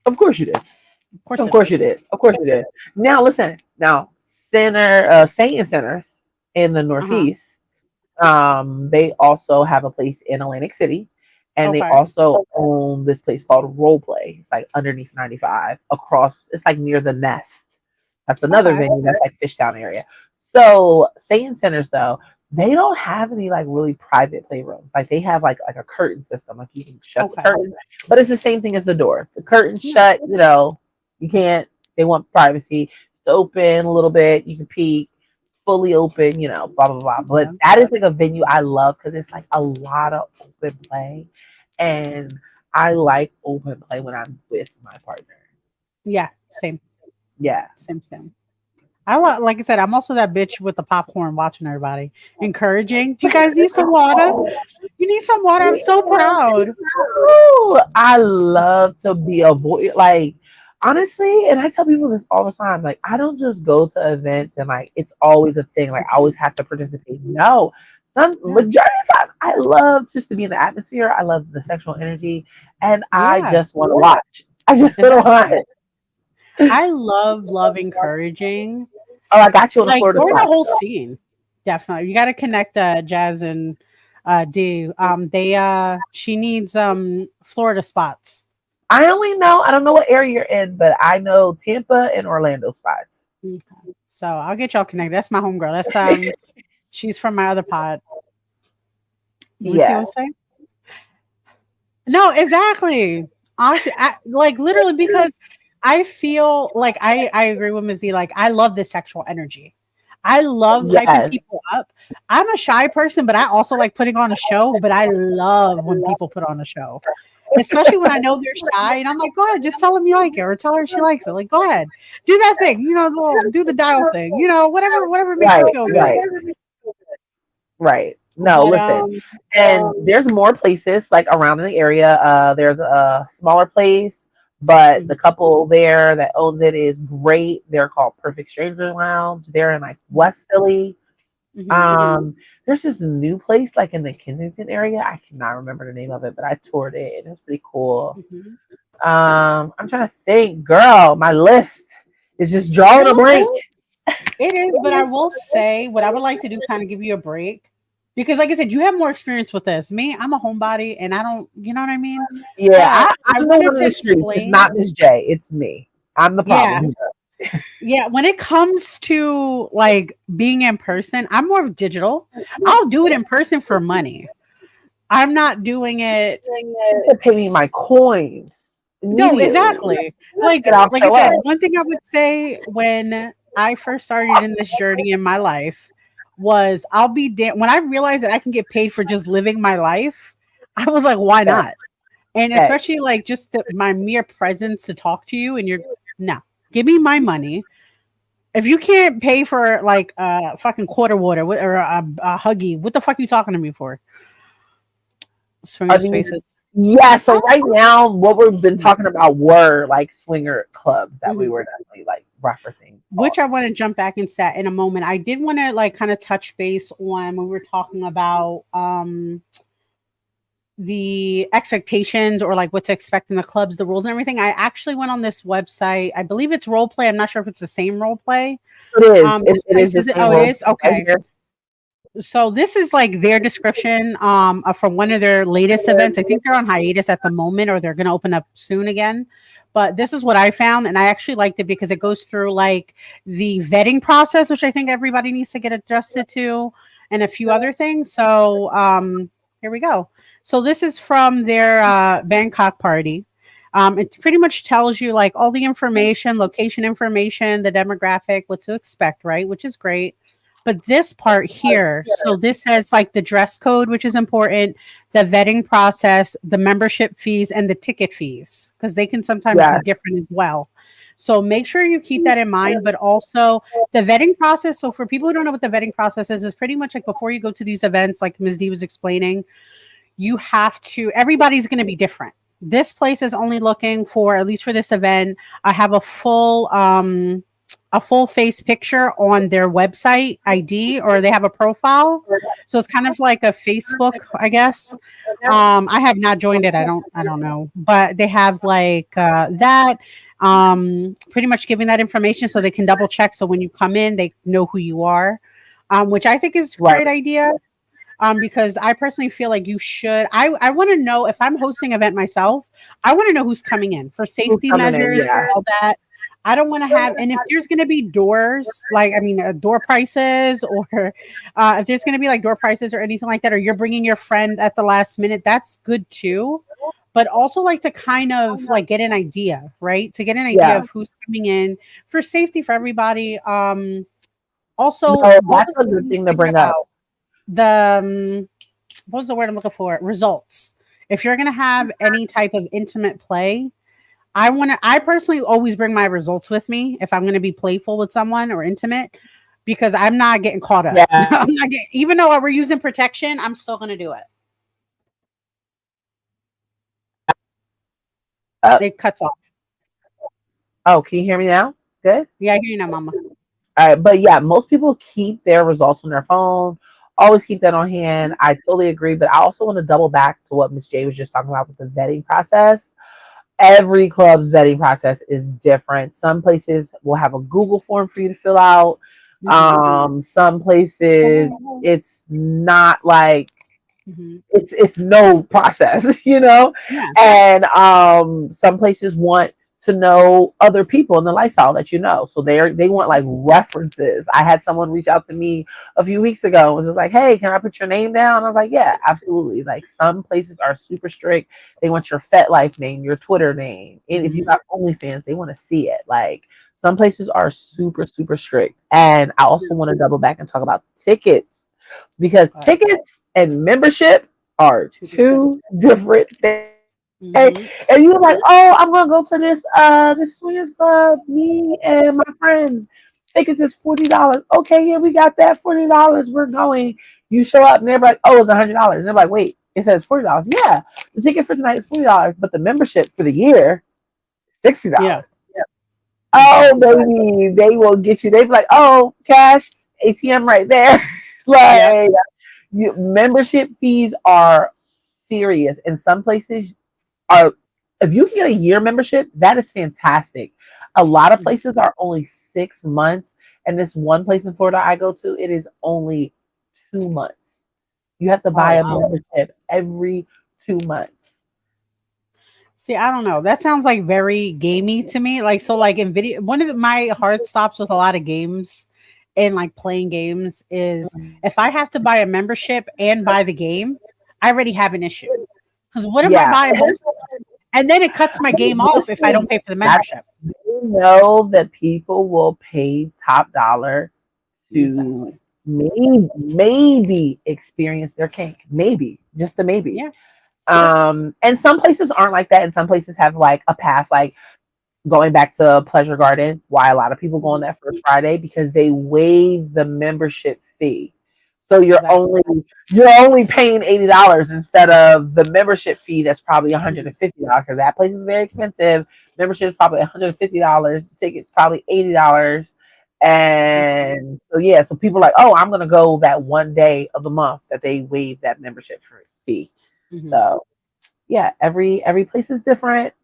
S3: Of course you did.
S2: Of course,
S3: Of
S2: I
S3: course
S2: did.
S3: you did. Of course you did. Now listen. Now, Satan Centers in the
S2: Uh-huh.
S3: Northeast. They also have a place in Atlantic City, and they
S2: Okay.
S3: also own this place called Role Play. It's like underneath 95, across. It's like near the Nest. That's another
S2: Okay.
S3: venue that's like Fishtown area. So Satan Centers though, they don't have any like really private playrooms. Like they have like a curtain system, like you can shut the
S2: Okay.
S3: curtain, but it's the same thing as the door. The curtain
S2: Yeah.
S3: shut, you can't. They want privacy. It's open a little bit. You can peek. Fully open, blah blah blah. But
S2: Yeah.
S3: that is like a venue I love because it's like a lot of open play, and I like open play when I'm with my partner.
S2: Yeah. Same.
S3: Yeah.
S2: Same. Like I said, I'm also that bitch with the popcorn watching everybody, encouraging. Do you guys need some water? You need some water. I'm so proud.
S3: Ooh, I love to be a voice. Like, honestly, and I tell people this all the time. Like, I don't just go to events and like it's always a thing. Like, I always have to participate. No, some majority of the time, I love just to be in the atmosphere. I love the sexual energy, and I
S2: Yeah.
S3: just want to watch. I just want to watch.
S2: I love encouraging.
S3: Oh, I got you on the
S2: Like
S3: Florida
S2: during the
S3: spot.
S2: whole scene. Definitely. You gotta connect Jazz and D. She needs Florida spots.
S3: I don't know what area you're in, but I know Tampa and Orlando spots.
S2: Okay. So I'll get y'all connected. That's my homegirl. That's she's from my other pod. You see what
S3: Yeah.
S2: I'm saying? No, exactly. I like literally because I feel like I agree with Ms. D. Like I love this sexual energy. I love hyping
S3: Yes.
S2: people up. I'm a shy person, but I also like putting on a show. But I love when people put on a show, especially when I know they're shy. And I'm like, go ahead, just tell them you like it, or tell her she likes it. Like, go ahead, do that thing. Do the dial thing. Whatever makes you
S3: Right,
S2: feel good.
S3: right, right. No,
S2: But,
S3: listen. And there's more places like around in the area. There's a smaller place, but the couple there that owns it is great. They're called Perfect Stranger Lounge. They're in like West Philly.
S2: Mhm.
S3: There's this new place like in the Kensington area. I cannot remember the name of it, but I toured it and it's pretty cool.
S2: Mhm.
S3: I'm trying to think, girl. My list is just drawing a blank.
S2: It is, but I will say what I would like to do, kind of give you a break. Because, like I said, you have more experience with this. Me, I'm a homebody, and I don't, you know what I mean?
S3: Yeah,
S2: But
S3: I'm the
S2: wanted
S3: one in
S2: to
S3: the street. It's
S2: explain.
S3: not Miss J. It's me. I'm the
S2: Yeah.
S3: problem.
S2: Yeah, when it comes to like being in person, I'm more of digital. I'll do it in person for money. I'm not doing it.
S3: To pay me my coins
S2: No,
S3: immediately,
S2: exactly. Like
S3: and I'll
S2: like I
S3: show
S2: said,
S3: up.
S2: one thing I would say when I first started in this journey in my life was I'll be when I realized that I can get paid for just living my life, I was like, why
S3: Yeah,
S2: not? And
S3: yeah.
S2: especially like just my mere presence to talk to you and you're no, give me my money. If you can't pay for like a fucking quarter water or a huggy, what the fuck are you talking to me for?
S3: I
S2: Swinger
S3: mean,
S2: spaces.
S3: yeah. So right now, what we've been talking about were like swinger clubs that we
S2: Mhm.
S3: were definitely like referencing.
S2: Which I want to jump back into that in a moment. I did want to like kind of touch base on when we were talking about the expectations or like what to expect in the clubs, the rules and everything. I actually went on this website. I believe it's role play. I'm not sure if it's the same role play.
S3: It is.
S2: This
S3: It is
S2: place
S3: the
S2: is it?
S3: same
S2: Oh, it
S3: role
S2: is
S3: right
S2: okay.
S3: here.
S2: So this is like their description from one of their latest events. I think they're on hiatus at the moment or they're going to open up soon again. But this is what I found and I actually liked it because it goes through like the vetting process which I think everybody needs to get adjusted to and a few other things. So here we go. So this is from their Bangkok party. It pretty much tells you like all the information, location information, the demographic, what to expect, right? Which is great. But this part here, so this has like the dress code, which is important, the vetting process, the membership fees, and the ticket fees, because they can sometimes be
S3: Yeah.
S2: different as well. So make sure you keep that in mind, but also the vetting process. So for people who don't know what the vetting process is pretty much like before you go to these events, like Ms. D was explaining, you have to, everybody's going to be different. This place is only looking for, at least for this event, I have a full face picture on their website ID or they have a profile. So it's kind of like a Facebook, I guess. I have not joined it. I don't know, but they have like that pretty much giving that information so they can double check. So when you come in, they know who you are, which I think is a
S3: Right.
S2: great idea. Because I personally feel like you should. I want to know if I'm hosting an event myself. I want to know who's coming in for
S3: Who's
S2: safety
S3: coming in?
S2: measures,
S3: Yeah.
S2: all that. I don't want to have, and if there's going to be doors, like I mean, door prices, or if there's going to be like door prices or anything like that, or you're bringing your friend at the last minute, that's good too. But also like to kind of like get an idea, right? To get an idea
S3: Yeah.
S2: of who's coming in for safety for everybody. Also,
S3: No,
S2: what
S3: that's
S2: was
S3: a
S2: the
S3: good
S2: other
S3: thing to
S2: thing
S3: bring up.
S2: about the what was the word I'm looking for? Results. If you're gonna have any type of intimate play, I personally always bring my results with me if I'm gonna be playful with someone or intimate because I'm not getting caught up.
S3: Yeah.
S2: I'm not getting, even though we're using protection, I'm still gonna do it.
S3: Uh,
S2: It cuts off.
S3: oh, can you hear me now? Good.
S2: Yeah, I hear you now, mama.
S3: All right, but yeah, most people keep their results on their phone. Always keep that on hand. I totally agree, but I also want to double back to what Miss J was just talking about with the vetting process. Every club's vetting process is different. Some places will have a Google form for you to fill out. Some places it's not like it's no process, you know.
S2: Yeah.
S3: And some places want to know other people in the lifestyle that you know, so they want like references. I had someone reach out to me a few weeks ago and was just like, hey, can I put your name down? I was like, yeah, absolutely. Like some places are super strict. They want your FetLife name, your Twitter name, and if you got OnlyFans, they want to see it. Like some places are super super strict. And I also want to double back and talk about tickets, because tickets and membership are two different things. And you're like, oh, I'm gonna go to this swingers club, me and my friends. Tickets is $40. Okay, yeah, we got that $40. We're going. You show up and they're like, oh, it's $100. And they're like, wait, it says $40. Yeah, the ticket for tonight is $40, but the membership for the year, $60.
S2: Yeah.
S3: Oh, baby, they will get you. They be like, oh, cash, ATM right there. Like, membership fees are serious. In some places, are if you can get a year membership, that is fantastic. A lot of places are only 6 months, and this one place in Florida I go to, it is only 2 months. You have to buy a membership every 2 months.
S2: See, I don't know. That sounds like very gamey to me. Like so, like in video, one of my hard stops with a lot of games and like playing games is if I have to buy a membership and buy the game, I already have an issue. Because what am I
S3: Yeah.
S2: buying both? And then it cuts my game off if I don't pay for the
S3: That's,
S2: membership.
S3: you know that people will pay top dollar to
S2: Exactly.
S3: maybe experience their kink. Maybe. Just a maybe.
S2: Yeah.
S3: And some places aren't like that, and some places have like a pass, like going back to Pleasure Garden, why a lot of people go on that first Friday because they waive the membership fee. So
S2: Exactly.
S3: you're only paying $80 instead of the membership fee that's probably $150 because that place is very expensive. Membership is probably $150. Tickets probably $80. And so yeah, so people are like, oh, I'm gonna go that one day of the month that they waive that membership fee.
S2: Mhm.
S3: So yeah, every place is different,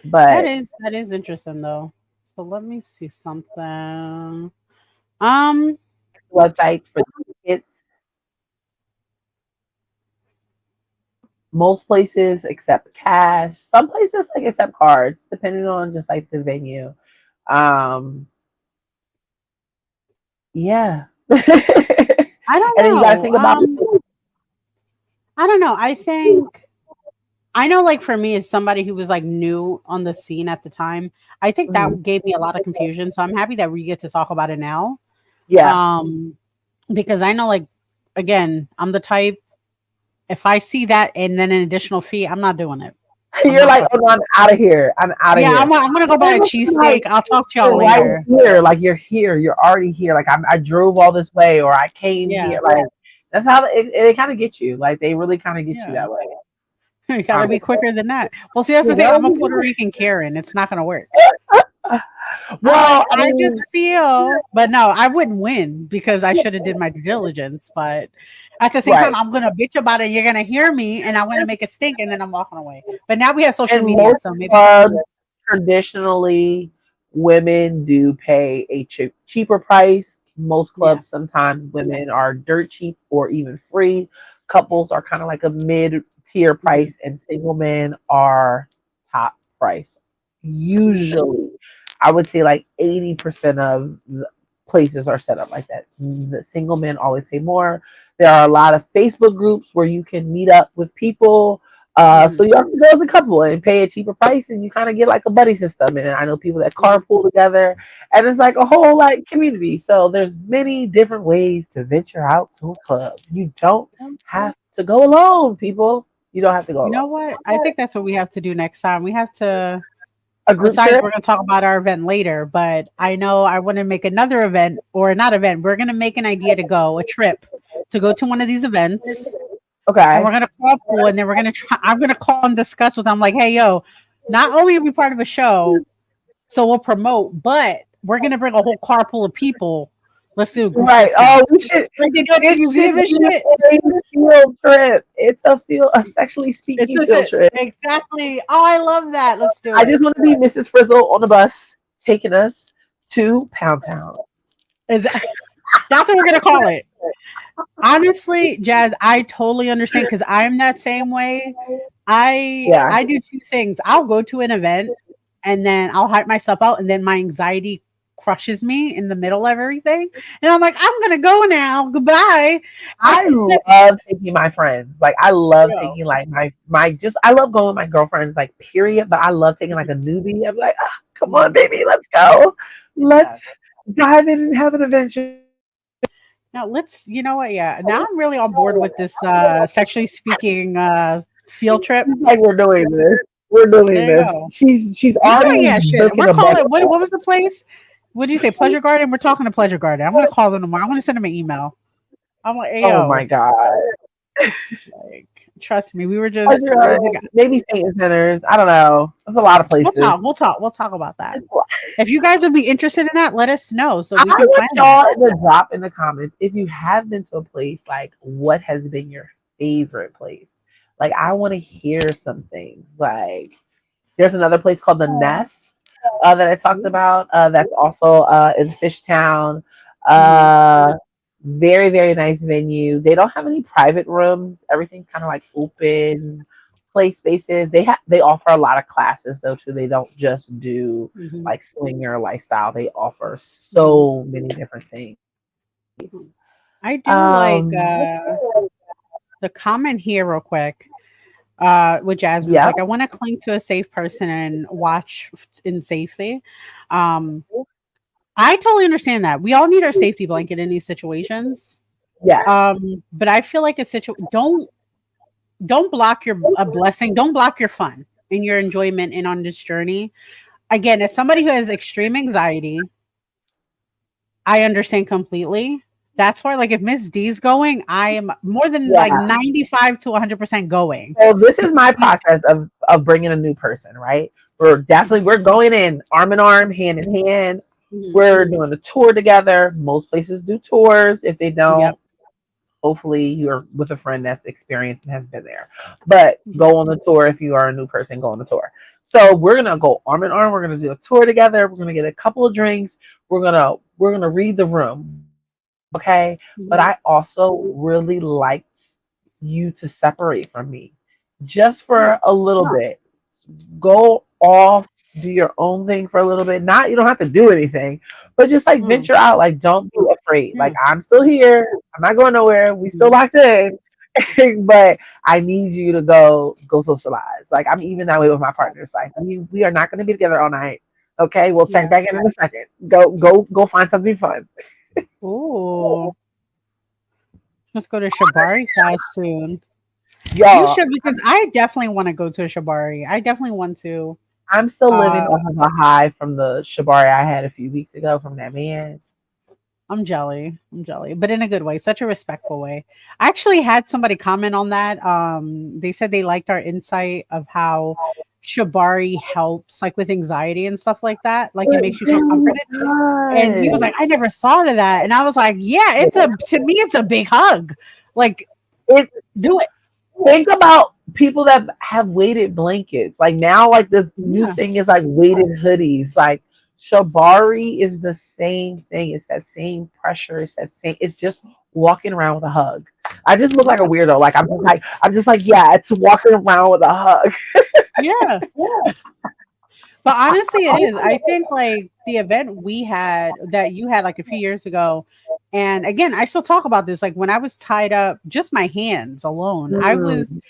S3: but
S2: That is interesting though. So let me see something. Um,
S3: websites for tickets, most places accept cash. Some places like accept cards, depending on just like the venue. Um, yeah. And
S2: I don't
S3: then you got to
S2: know.
S3: think about the food.
S2: I don't know. I think I know, like for me, as somebody who was like new on the scene at the time, I think
S3: Mhm.
S2: that gave me a lot of confusion. So I'm happy that we get to talk about it now.
S3: Yeah.
S2: Um, because I know, like, again, I'm the type. If I see that and then an additional fee, I'm not doing it. I'm
S3: You're
S2: not
S3: like,
S2: fucking.
S3: oh no, I'm out of here. I'm out of
S2: Yeah,
S3: here.
S2: I'm gonna go buy a cheesesteak.
S3: Like
S2: I'll talk to y'all
S3: you're right
S2: later.
S3: here. Like you're here. You're already here. Like I drove all this way, or I came
S2: Yeah,
S3: here. Like that's how it kind of gets you. Like they really kind of get you
S2: yeah.
S3: that way.
S2: You gotta be quicker than that. Well, see, that's the thing. I'm a Puerto Rican Karen. It's not gonna work. I'm like,
S3: Well, I
S2: I just
S3: mean,
S2: feel, but no, I wouldn't win because I should have did my due diligence. But at the same time,
S3: right.
S2: I'm gonna bitch about it. You're gonna hear me, and I'm gonna make a stink, and then I'm walking away. But now we have social
S3: And
S2: media,
S3: most
S2: so maybe we
S3: clubs
S2: can.
S3: traditionally women do pay a cheaper price. Most
S2: Yeah,
S3: clubs sometimes women are dirt cheap or even free. Couples are kind of like a mid tier
S2: mhm,
S3: price, and single men are top price.
S2: yeah,
S3: Usually, I would say like 80% of the places are set up like that. The single men always pay more. There are a lot of Facebook groups where you can meet up with people, so
S2: mhm,
S3: you have to go as a couple and pay a cheaper price, and you kind of get like a buddy system. And I know people that
S2: mhm.
S3: carpool together, and it's like a whole like community. So there's many different ways to venture out to a club. You don't have to go alone, people. You don't have to go
S2: You know
S3: alone.
S2: what? I think that's what we have to do next time. We have to.
S3: A group
S2: Besides,
S3: trip,
S2: we're gonna talk about our event later, but I know I want to make another event or not event. We're gonna make an idea to go a trip to go to one of these events and
S3: okay?
S2: we're gonna call pool and then we're gonna try. I'm gonna call and discuss with them like, hey, yo, not only are we part of a show, so we'll promote, but we're gonna bring a whole car full of people. Let's do a group
S3: Right.
S2: discount.
S3: Oh, we should.
S2: Like they go to the
S3: It
S2: museum
S3: should
S2: and
S3: be
S2: shit.
S3: a field trip. It's a sexually
S2: It's
S3: speaking
S2: just
S3: field trip.
S2: exactly. Oh, I love that. Let's do
S3: I
S2: it.
S3: just want to be Mrs. Frizzle on the bus taking us to Pound Town.
S2: Is that's what we're gonna call it. Honestly, Jazz, I totally understand because I'm that same way.
S3: Yeah.
S2: I do two things. I'll go to an event and then I'll hype myself out, and then my anxiety crushes me in the middle of everything, and I'm like, I'm gonna go now. Goodbye.
S3: I love taking my friends. Like I love
S2: Yo,
S3: taking like my just I love going with my girlfriends, like period. But I love taking like a newbie. I'm like, ah, come on,
S2: mhm,
S3: baby, let's go. Let's
S2: exactly.
S3: dive in and have an adventure.
S2: Now let's. You know what? Yeah. Now I'm really on board with this sexually speaking field trip.
S3: It's like we're doing this. We're doing
S2: There you
S3: this.
S2: go.
S3: She's
S2: We got
S3: already
S2: yeah, shit.
S3: booking
S2: We're
S3: a bus.
S2: calling. What was the place? What did you say? Pleasure Garden. We're talking to Pleasure Garden. I'm gonna call them tomorrow. I'm gonna send them an email. I'm like, hey
S3: Oh my
S2: yo,
S3: god.
S2: like, trust me. We were just
S3: Maybe St. Centers. I don't know. There's a lot of
S2: we'll
S3: places.
S2: talk. We'll talk. We'll talk about that. If you guys would be interested in that, let us know so
S3: I
S2: we can
S3: want
S2: plan that.
S3: y'all to drop in the comments if you have been to a place, like what has been your favorite place. Like I want to hear some things. Like there's another place called the Nest that I talked about. That's also in Fishtown.
S2: Mhm.
S3: Uh, very very nice venue. They don't have any private rooms. Everything's kind of like open. play spaces. They offer a lot of classes though too. They don't just do
S2: Mhm.
S3: like swinger lifestyle. They offer so many different things.
S2: I do like
S3: Um,
S2: the comment here real quick. With Jasmine's
S3: yeah,
S2: like, I want to cling to a safe person and watch in safety. Um, I totally understand that. We all need our safety blanket in these situations.
S3: yeah,
S2: But I feel like a situation don't block your a blessing, don't block your fun and your enjoyment in on this journey. Again, as somebody who has extreme anxiety, I understand completely. That's why, like, if Miss D's going, I am more than like
S3: yeah.
S2: 95 to 100% going.
S3: So this is my process of bringing a new person, right? We're going in arm in arm, hand in hand.
S2: Mhm.
S3: We're doing a tour together. Most places do tours. If they
S2: Yep.
S3: don't, hopefully you're with a friend that's experienced and has been there. But
S2: Mhm.
S3: go on the tour if you are a new person, go on the tour. So we're gonna go arm in arm. We're gonna do a tour together. We're gonna get a couple of drinks. We're gonna read the room, okay? But
S2: Mhm.
S3: I also really liked you to separate from me just for a little bit. Go off, do your own thing for a little bit. Not you don't have to do anything, but just like
S2: Mm.
S3: venture out. Like don't be afraid.
S2: Yeah.
S3: Like I'm still here. I'm not going nowhere. We still
S2: Mhm.
S3: locked in. But I need you to go socialize. Like I'm even that way with my partners. Like we are not going to be together all night. Okay, we'll check
S2: Yeah.
S3: back in a second. Go find something fun.
S2: Ooh. Let's go to Shabari class soon. You
S3: Y'all,
S2: should because I definitely want to go to a Shabari. I definitely want to.
S3: I'm still living
S2: Uh,
S3: off of a high from the Shabari I had a few weeks ago from that man.
S2: I'm jelly. I'm jelly, but in a good way, such a respectful way. I actually had somebody comment on that. They said they liked our insight of how Shabari helps, like with anxiety and stuff like that. Like it
S3: It
S2: makes you feel
S3: really
S2: comforted. And he was
S3: does.
S2: like, I never thought of that. And I was like, yeah, to me, it's a big hug. Like,
S3: It
S2: do it.
S3: think about people that have weighted blankets. Like now, like the new
S2: Yeah.
S3: thing is like weighted hoodies. Like Shabari is the same thing. It's that same pressure. It's that same. It's just walking around with a hug. I just look like a
S2: Yeah.
S3: weirdo. Like I'm just like yeah. It's walking around with a hug.
S2: Yeah. But honestly, it is. I think like the event we had that you had like a few years ago, and again, I still talk about this. Like when I was tied up, just my hands alone, I was
S3: Mm,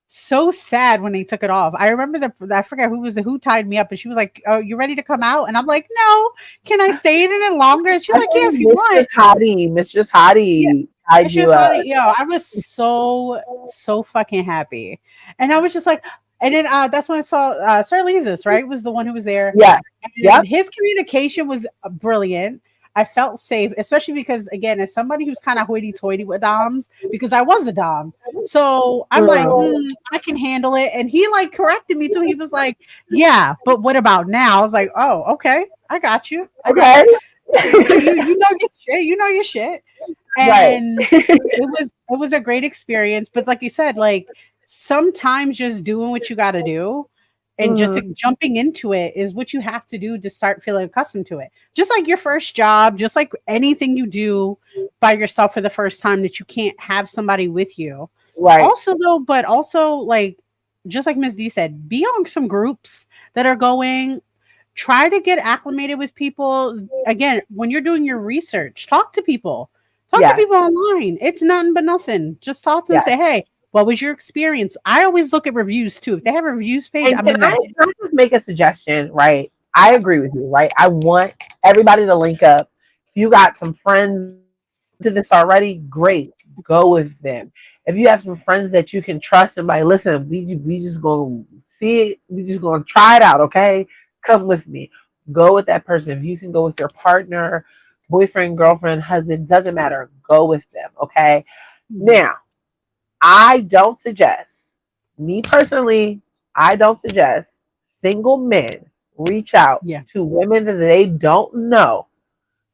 S2: so sad when they took it off. I remember I forget who tied me up, and she was like, "Oh, you ready to come out?" And I'm like, "No, can I stay in it longer?" And she's
S3: I
S2: like, "Yeah, if
S3: think
S2: you want."
S3: Mistress
S2: Yeah,
S3: Hottie tied
S2: and she
S3: you
S2: was
S3: up.
S2: like, "Yo," I was so fucking happy, and I was just like, and then that's when I saw Sir Leezus, right? Was the one who was there,
S3: Yeah.
S2: and
S3: Yep.
S2: his communication was brilliant. I felt safe, especially because, again, as somebody who's kind of hoity-toity with DOMs, because I was a DOM, so I'm like,
S3: Mm.
S2: I can handle it. And he like corrected me too. He was like, "Yeah, but what about now?" I was like, "Oh, okay, I got you. I got
S3: Okay.
S2: you know your shit. You know your shit."
S3: Right.
S2: And it was a great experience. But like you said, like sometimes just doing what you got to do and just
S3: Mhm.
S2: jumping into it is what you have to do to start feeling accustomed to it. Just like your first job, just like anything you do by yourself for the first time that you can't have somebody with you.
S3: Right.
S2: Also, though, but also like just like Ms. D said, be on some groups that are going. Try to get acclimated with people. Again, when you're doing your research, talk to people. Talk to
S3: Yes.
S2: people online. It's nothing but nothing. Just talk to them.
S3: Yes.
S2: Say, hey, what was your experience? I always look at reviews too. If they have a reviews page,
S3: And
S2: I'm in that.
S3: can I just make a suggestion? Right. I agree with you. Right. I want everybody to link up. If you got some friends to this already, great. Go with them. If you have some friends that you can trust and like, listen, we just gonna see it. We just gonna try it out. Okay. Come with me. Go with that person. If you can go with your partner, boyfriend, girlfriend, husband, doesn't matter. Go with them. Okay.
S2: Mhm.
S3: Now, I don't suggest, me personally, I don't suggest single men reach out
S2: Yeah.
S3: to women that they don't know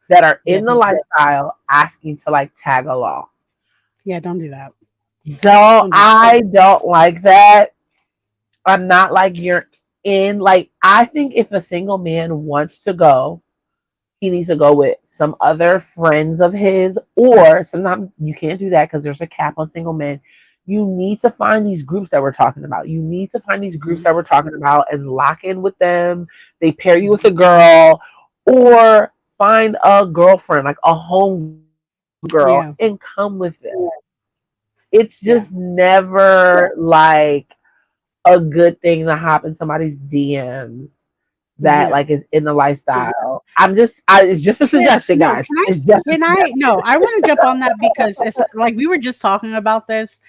S3: that are
S2: Yeah.
S3: in the lifestyle asking to like tag along.
S2: Yeah. Don't do that.
S3: Don't
S2: Don't do
S3: I don't like that. I'm not like you're in like I think if a single man wants to go, he needs to go with some other friends of his, or sometimes you can't do that because there's a cap on single men. you need to find these groups that we're talking about. You need to find these groups that we're talking about and lock in with them. They pair you with a girl, or find a girlfriend, like a home girl,
S2: Yeah.
S3: and come with it. It's
S2: Yeah.
S3: just never like a good thing to hop in somebody's DMs that
S2: Yeah.
S3: like is in the lifestyle. It's just a suggestion,
S2: No,
S3: guys. It's just a
S2: can I, no, I want to jump on that because it's like we were just talking about this.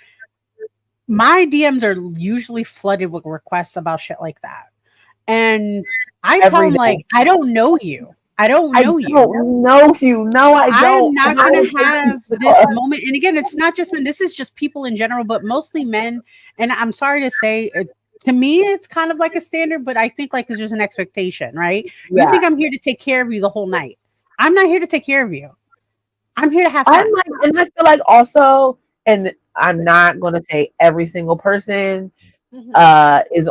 S2: My DMs are usually flooded with requests about shit like that. And I tell
S3: every
S2: them,
S3: day.
S2: like, I don't know you. I don't
S3: I
S2: know you.
S3: don't know you. No, I
S2: I
S3: don't.
S2: am not
S3: And I
S2: going
S3: was
S2: to have this moment. And again, it's not just men. This is just people in general, but mostly men. And I'm sorry to say, to me, it's kind of like a standard, but I think like because there's an expectation, right? You
S3: Yeah.
S2: think I'm here to take care of you the whole night. I'm not here to take care of you. I'm here to have
S3: I'm
S2: fun.
S3: like, and I feel like also, and I'm not gonna say every single person
S2: Mhm.
S3: is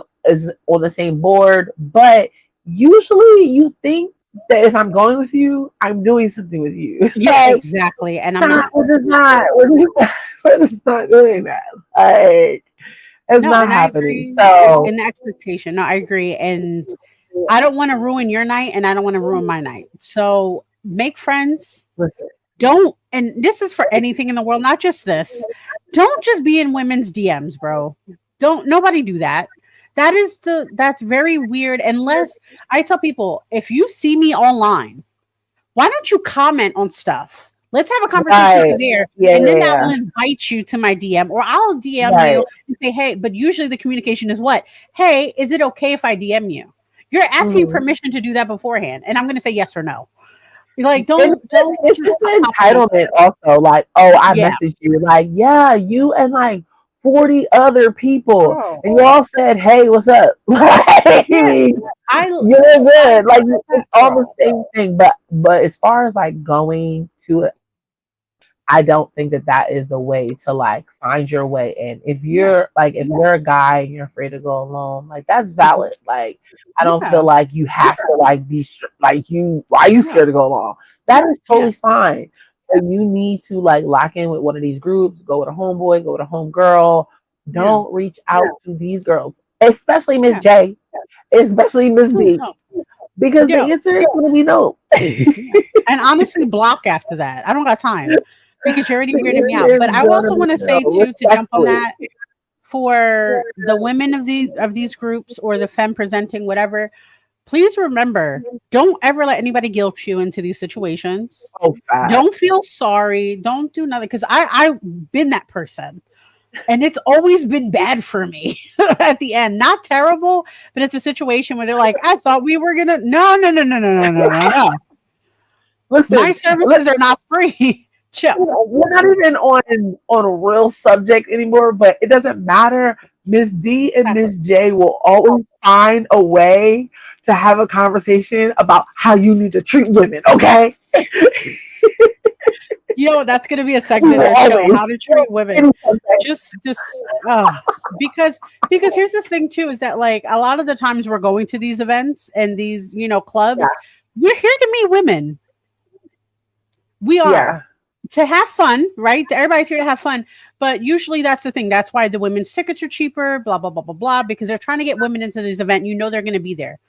S3: on the same board, but usually you think that if I'm going with you, I'm doing something with you.
S2: Yeah, exactly. And I'm not.
S3: We're just not. We're just not doing that. Like it's
S2: No,
S3: not
S2: and I
S3: happening.
S2: agree
S3: So
S2: in the expectation. No, I agree. And I don't want to ruin your night and I don't want to ruin my night. So make friends.
S3: listen,
S2: Don't, and this is for anything in the world, not just this. Don't just be in women's DMs, bro. Don't nobody do that. That's very weird. Unless I tell people, if you see me online, why don't you comment on stuff? Let's have a conversation
S3: right?
S2: through there.
S3: Yeah,
S2: And then
S3: yeah,
S2: I will
S3: yeah.
S2: invite you to my DM or I'll DM
S3: Right.
S2: you and say, hey, but usually the communication is what? Hey, is it okay if I DM you? You're asking
S3: Mhm.
S2: permission to do that beforehand. And I'm going to say yes or no. Like,
S3: It's
S2: don't
S3: just
S2: pop
S3: an
S2: on my
S3: entitlement also. Like, oh, I
S2: yeah.
S3: messaged you. Like, yeah, you and like 40 other people.
S2: Oh,
S3: And you all said, hey, what's up? Like,
S2: yeah.
S3: you're good. Like
S2: That
S3: it's all the
S2: girl.
S3: same thing. But as far as like going to I don't think that that is the way to like find your way in. If
S2: Yeah.
S3: you're like, if you're a guy and you're afraid to go alone, like that's valid. Like, I don't
S2: Yeah.
S3: feel like you have to like like you. Why are you
S2: Yeah.
S3: scared to go along? That is
S2: Yeah.
S3: totally fine. But you need to like lock in with one of these groups. Go with a homeboy. Go with a homegirl.
S2: Yeah.
S3: Don't reach out to these girls, especially Miss
S2: Yeah.
S3: J, especially Miss
S2: Please
S3: B,
S2: don't.
S3: because the
S2: Yeah.
S3: answer is going to be no.
S2: And honestly, block after that. I don't got time because you're already
S3: The
S2: weirding me
S3: answer
S2: out.
S3: is
S2: But I
S3: going to
S2: also
S3: be
S2: want to
S3: no,
S2: say too, to jump on
S3: respectfully.
S2: that, for the women of these groups or the femme presenting, whatever, please remember, don't ever let anybody guilt you into these situations.
S3: Oh, fast.
S2: Don't feel sorry. Don't do nothing. Because I've been that person. And it's always been bad for me at the end. Not terrible, but it's a situation where they're like, I thought we were gonna no.
S3: Listen,
S2: My services are not free. Chill.
S3: we're not even on a real subject anymore, but it doesn't matter. Miss D and Miss J will always find a way to have a conversation about how you need to treat women, okay?
S2: You know, that's going to be a segment of our show, how to treat women. Just because here's the thing too, is that like a lot of the times we're going to these events and these, clubs, we're here to meet women. We are.
S3: Yeah.
S2: To have fun, right? Everybody's here to have fun. But usually that's the thing. That's why the women's tickets are cheaper, blah, blah, blah, blah, blah, because they're trying to get women into this event. They're going to be there.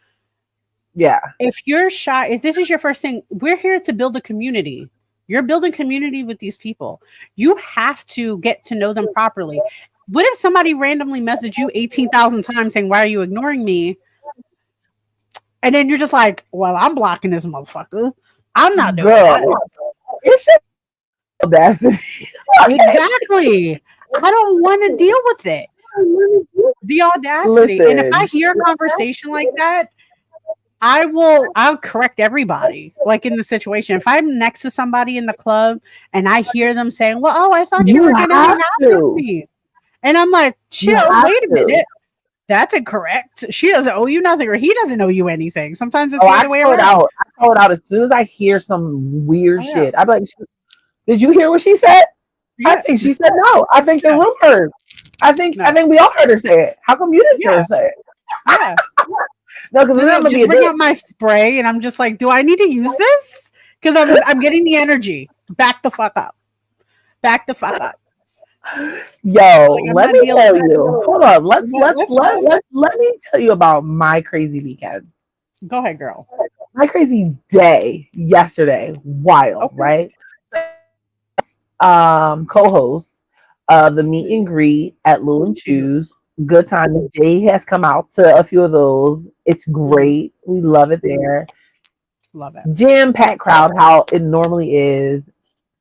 S3: Yeah.
S2: If you're shy, if this is your first thing, we're here to build a community. You're building community with these people. You have to get to know them properly. What if somebody randomly messaged you 18,000 times saying, why are you ignoring me? And then you're just like, well, I'm blocking this motherfucker. I'm not doing that.
S3: It's just audacity.
S2: Exactly. I don't want to deal with it. The audacity.
S3: Listen.
S2: And if I hear a conversation like that, I'll correct everybody, like in the situation. If I'm next to somebody in the club and I hear them saying, well, oh, I thought you were going to hang out with me. And I'm like, chill, wait a minute. That's incorrect. She doesn't owe you nothing, or he doesn't owe you anything. Sometimes it's the other way around.
S3: I call it out as soon as I hear some weird shit. I'm like, did you hear what she said? Yeah. I think she said no. I think the room heard. I think we all heard her say it. How come you didn't hear her say it?
S2: Yeah.
S3: No, because then I'm
S2: just bring out my spray, and I'm just like, do I need to use this? Because I'm getting the energy. Back the fuck up. Back the fuck up.
S3: Yo,
S2: Like, I'm
S3: let
S2: not
S3: me
S2: dealing
S3: tell
S2: with it.
S3: you. Hold on.
S2: Let's
S3: Let me tell you about my crazy weekend.
S2: go ahead, girl.
S3: My crazy day yesterday. Wild,
S2: Okay.
S3: right? Co-host of the meet and greet at Lou and Choose. Good time. Jay has come out to a few of those. It's
S2: Mhm.
S3: great. We love it there.
S2: Love it.
S3: Jam packed crowd, how it normally is.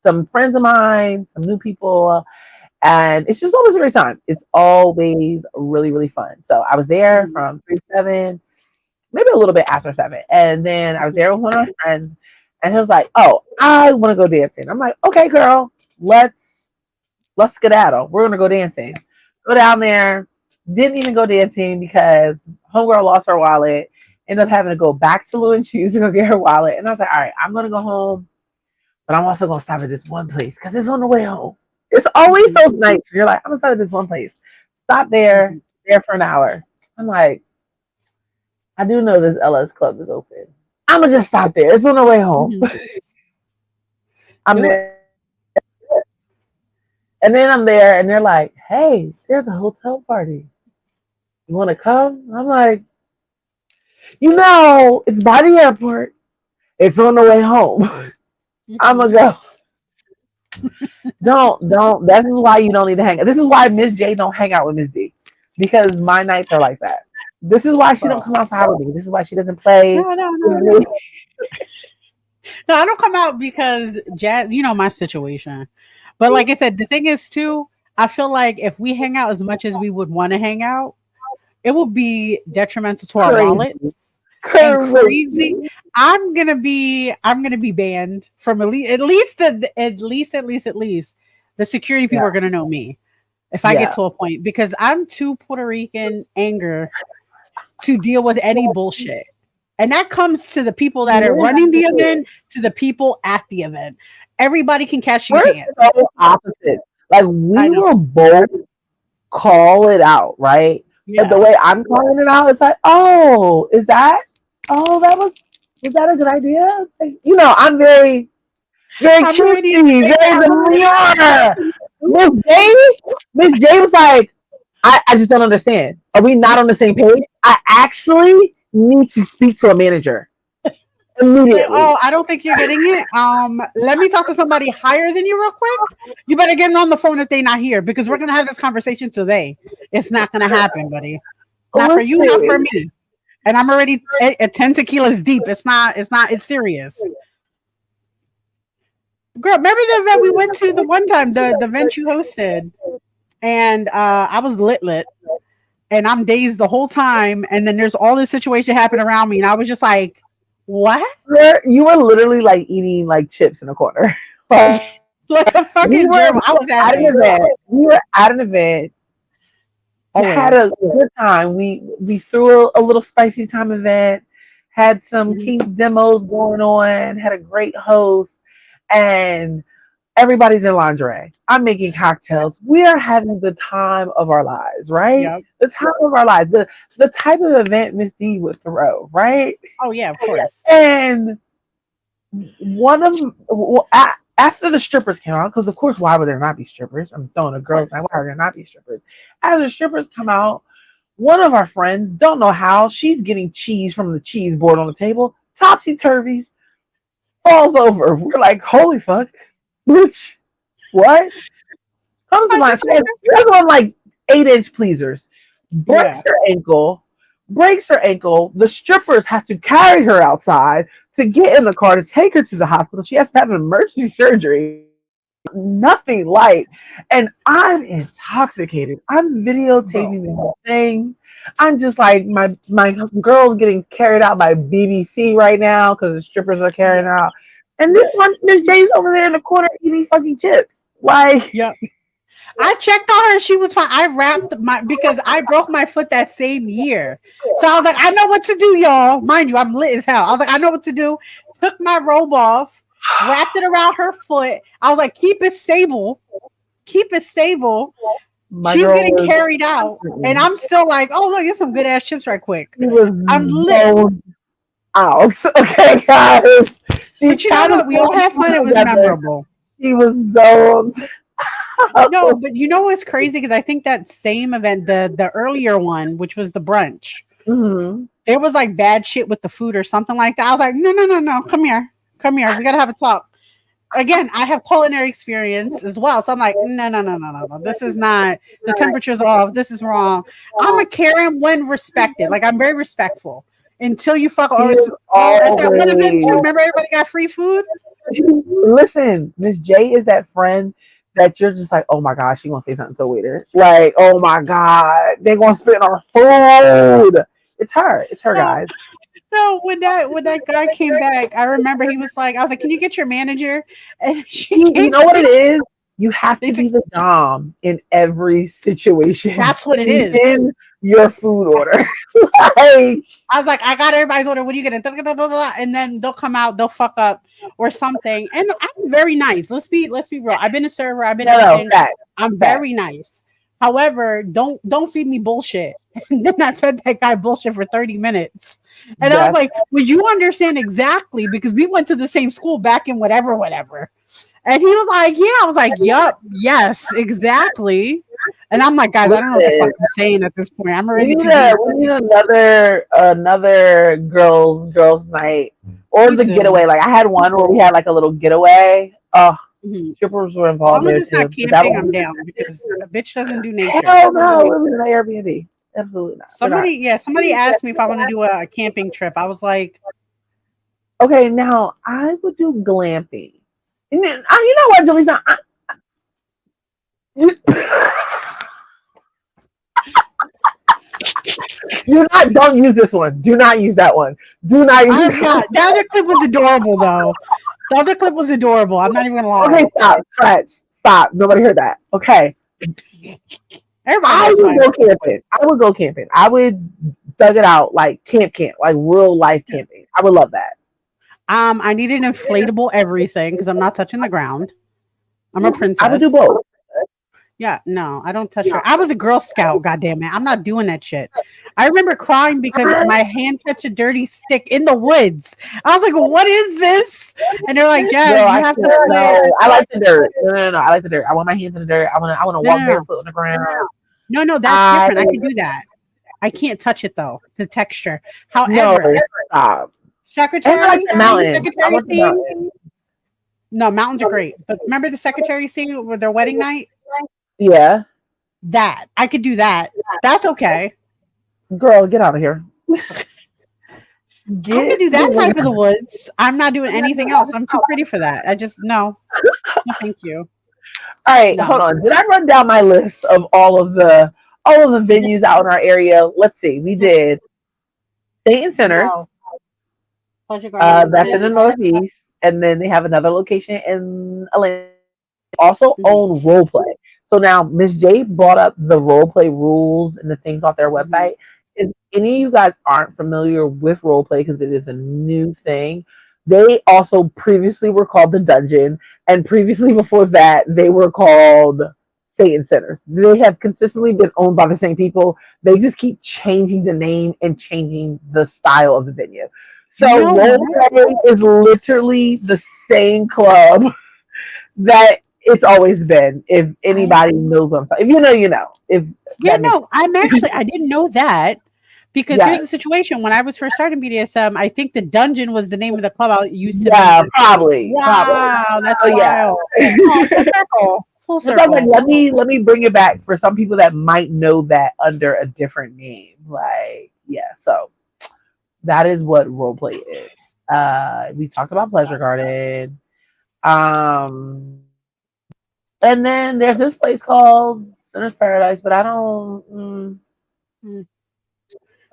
S3: Some friends of mine, some new people, and it's just always a great time. It's always really, really fun. So I was there
S2: Mhm.
S3: from 3 to 7, maybe a little bit after 7, and then I was
S2: Mhm.
S3: there with one of my friends, and he was like, "Oh, I want to go dancing." I'm like, "Okay, girl, let's skedaddle. We're gonna go dancing." Go down there. Didn't even go dancing because homegirl lost her wallet. Ended up having to go back to Lou and Choose to go get her wallet. And I was like, all right, I'm gonna go home, but I'm also gonna stop at this one place because it's on the way home. It's always
S2: Mhm.
S3: those nights where you're like, I'm gonna stop at this one place. Stop there,
S2: Mhm.
S3: there for an hour. I'm like, I do know this LS club is open. I'm gonna just stop there. It's on the way home.
S2: Mhm.
S3: I'm
S2: Do it.
S3: there. And then I'm there and they're like, hey, there's a hotel party. You wanna come? I'm like, it's by the airport. It's on the way home. I'm gonna
S2: Mhm.
S3: go. Don't. This is why you don't need to hang out. This is why Miss J don't hang out with Miss D, because my nights are like that. This is why she don't
S2: Bro.
S3: come outside with me. This is why she doesn't play
S2: No,
S3: with me.
S2: no. No, I don't come out because jazz, you know my situation. But like I said, the thing is too, I feel like if we hang out as much as we would want to hang out, it will be detrimental to our
S3: Crazy,
S2: wallets and crazy.
S3: crazy.
S2: I'm gonna be banned from at least the security people
S3: Yeah,
S2: are gonna know me if I get
S3: yeah.
S2: to a point because I'm too Puerto Rican anger to deal with any bullshit. And that comes to the people that are running the event, to the people at the event. Everybody can catch these
S3: We're
S2: hands.
S3: so opposite. Like
S2: I
S3: we
S2: know.
S3: will both call it out, right? But the
S2: Yeah.
S3: way I'm calling it out, it's like, oh, is that? Oh, was that a good idea? Like, I'm very, very
S2: I'm already in
S3: cutesy, very demure. Miss J, Miss J was like, I just don't understand. Are we not on the same page? I actually need to speak to a manager
S2: say,
S3: immediately.
S2: oh, I don't think you're getting it. Let me talk to somebody higher than you real quick. You better get them on the phone if they're not here because we're gonna have this conversation today. It's not gonna happen, buddy. Not for you, not for
S3: Listen,
S2: me. And I'm already at 10 tequilas deep. It's serious. Girl, remember the event we went to the one time, the event you hosted, and I was lit, and I'm dazed the whole time, and then there's all this situation happening around me, and I was just like, "What?"
S3: you were literally like eating like chips in a corner.
S2: Like a
S3: we
S2: fucking
S3: were
S2: gerbil. I was
S3: at an
S2: happy.
S3: event. We were at an event. Had
S2: Always.
S3: a good time. We threw a little spicy time event. Had some
S2: Mhm.
S3: King's demos going on. Had a great host, and everybody's in lingerie. I'm making cocktails. We are having the time of our lives, right?
S2: Yep.
S3: The time of our lives. The type of event Miss D would throw, right?
S2: Oh yeah, of course.
S3: And one of after the strippers came out, because of course, why would there not be strippers? I'm throwing a
S2: Of
S3: girls' night.
S2: course.
S3: Why would there not be strippers? After the strippers come out, one of our friends, don't know how, she's getting cheese from the cheese board on the table, topsy turvies, falls over. We're like, holy fuck, bitch, what? Comes to mind, she has on like 8-inch pleasers, breaks
S2: Yeah.
S3: her ankle, breaks her ankle. The strippers have to carry her outside to get in the car to take her to the hospital. She has to have an emergency surgery. Nothing light. And I'm intoxicated. I'm
S2: Bro.
S3: videotaping the whole thing. I'm just like my girl's getting carried out by BBC right now because the strippers are carrying
S2: Yeah.
S3: her out. And this one, Miss J's over there in the corner eating fucking chips. Like,
S2: Yeah. I checked on her. She was fine. I wrapped my because I broke my foot that same year. So I was like, I know what to do, y'all. Mind you, I'm lit as hell. I was like, I know what to do. Took my robe off, wrapped it around her foot. I was like, keep it stable. Keep it stable.
S3: my
S2: She's
S3: girl
S2: getting
S3: was,
S2: carried out. And I'm still like, oh, look, get some good ass chips right quick.
S3: she was
S2: I'm lit.
S3: zoned out. Okay, guys. She
S2: But you know
S3: tried to
S2: what? We
S3: pull
S2: all had fun. It
S3: it
S2: was
S3: together.
S2: memorable.
S3: She was zoned.
S2: No, but you know what's crazy? Because I think that same event, the earlier one, which was the brunch,
S3: Hmm.
S2: there was like bad shit with the food or something like that. I was like, no, no, no, no, come here, come here. We gotta have a talk. Again, I have culinary experience as well, so I'm like, no, no, no, no, no, no. This is not. The temperature's off. This is wrong. I'm a Karen when respected. Like I'm very respectful until you fuck.
S3: She
S2: Or
S3: is
S2: at that one event too.
S3: always.
S2: Remember, everybody got free food.
S3: Listen, Miss J is that friend that you're just like, oh my god, she gonna say something to the waiter. Like, oh my god, they gonna spit on our food. It's her. It's her,
S2: No,
S3: guys.
S2: no. When that guy came back, I remember he was like, I was like, can you get your manager? And she
S3: You
S2: came.
S3: know what it is? You have
S2: They
S3: to
S2: took.
S3: be the dom in every situation.
S2: That's what it is.
S3: In your food order. Like,
S2: I was like, I got everybody's order. What are you gonna? And then they'll come out, they'll fuck up or something. And I'm very nice. Let's be real. I've been a server. I've been
S3: no,
S2: everything.
S3: fact.
S2: I'm very nice. However, don't feed me bullshit. And then I fed that guy bullshit for 30 minutes. And I was like, well, you understand exactly because we went to the same school back in whatever. And he was like, yeah. I was like, yup, yes, exactly. And I'm like, guys, I don't know what the fuck I'm saying at this point. I'm already too deep.
S3: We need another girls night or
S2: Me
S3: the
S2: too.
S3: getaway. Like I had one where we had like a little getaway. Oh,
S2: Mhm.
S3: strippers were
S2: As
S3: involved
S2: long as
S3: there
S2: it's not
S3: too. But that
S2: camping, I'm
S3: was
S2: down because a bitch doesn't do nature.
S3: hell no. It was an Airbnb. Absolutely not. We're not.
S2: Somebody asked me if I want to do a camping trip. I was like,
S3: Okay, now I would do glamping. And then, you know what, Jaleesa? Don't use this one. Do not use that one. Do not use
S2: I'm not. The other clip was adorable, though. The other clip was adorable. I'm not even gonna lie.
S3: Okay, stop. Scratch. Stop. Nobody heard that. Okay.
S2: Everybody knows why.
S3: Go camping. I would go camping. I would thug it out like camp, like real life camping. I would love that.
S2: I need an inflatable everything because I'm not touching the ground. I'm a princess.
S3: I would do both.
S2: Yeah, no, I don't touch her. I was a Girl Scout, goddamn it. I'm not doing that shit. I remember crying because my hand touched a dirty stick in the woods. I was like, what is this? And they're like, Jazz,
S3: No,
S2: you have to
S3: no, I like the dirt. No. I like the dirt. I want my hands in the dirt. I want to walk barefoot on the ground.
S2: No, that's different. I can do that. I can't touch it though, the texture. However,
S3: stop.
S2: Secretary,
S3: I like the mountains.
S2: Secretary scene. No, mountains are great. But remember the secretary scene with their wedding night?
S3: Yeah.
S2: That. I could do that. That's okay.
S3: Girl, get out of here.
S2: I could do that type of the woods. I'm not doing anything else. I'm too pretty for that. I just no. No, thank you.
S3: All right, hold on. Did I run down my list of all of the venues out in our area? Let's see. We did Satan Centers. That's in the Northeast, and then they have another location in Atlanta. Also own role play. So now Miss J brought up the role play rules and the things off their website. If any of you guys aren't familiar with role play because it is a new thing, they also previously were called the Dungeon, and previously before that they were called Satan Centers. They have consistently been owned by the same people. They just keep changing the name and changing the style of the venue. So role play is literally the same club that it's always been. If anybody knows what I'm talking, if you know, you know.
S2: I didn't know that because here's the situation. When I was first starting BDSM, I think the Dungeon was the name of the club I used to.
S3: Yeah, probably.
S2: Wow, that's wild. Full circle.
S3: Like, let me bring it back for some people that might know that under a different name. Like, yeah, so that is what roleplay is. We talked about Pleasure Garden. And then there's this place called Sinner's Paradise, but I don't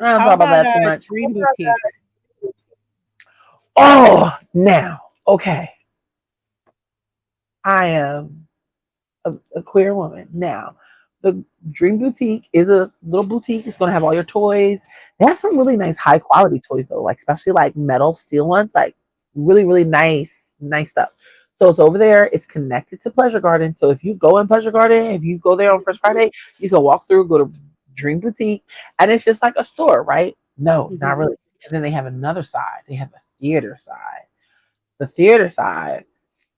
S3: talk about that too much.
S2: Dream Boutique.
S3: Oh, now, okay. I am a queer woman. Now, the Dream Boutique is a little boutique. It's going to have all your toys. They have some really nice high quality toys though, like especially like metal steel ones, like really, really nice stuff. So it's over there. It's connected to Pleasure Garden. So if you go in Pleasure Garden, if you go there on First Friday, you can walk through, go to Dream Boutique, and it's just like a store, right? No, not really. And then they have another side. They have a theater side. The theater side,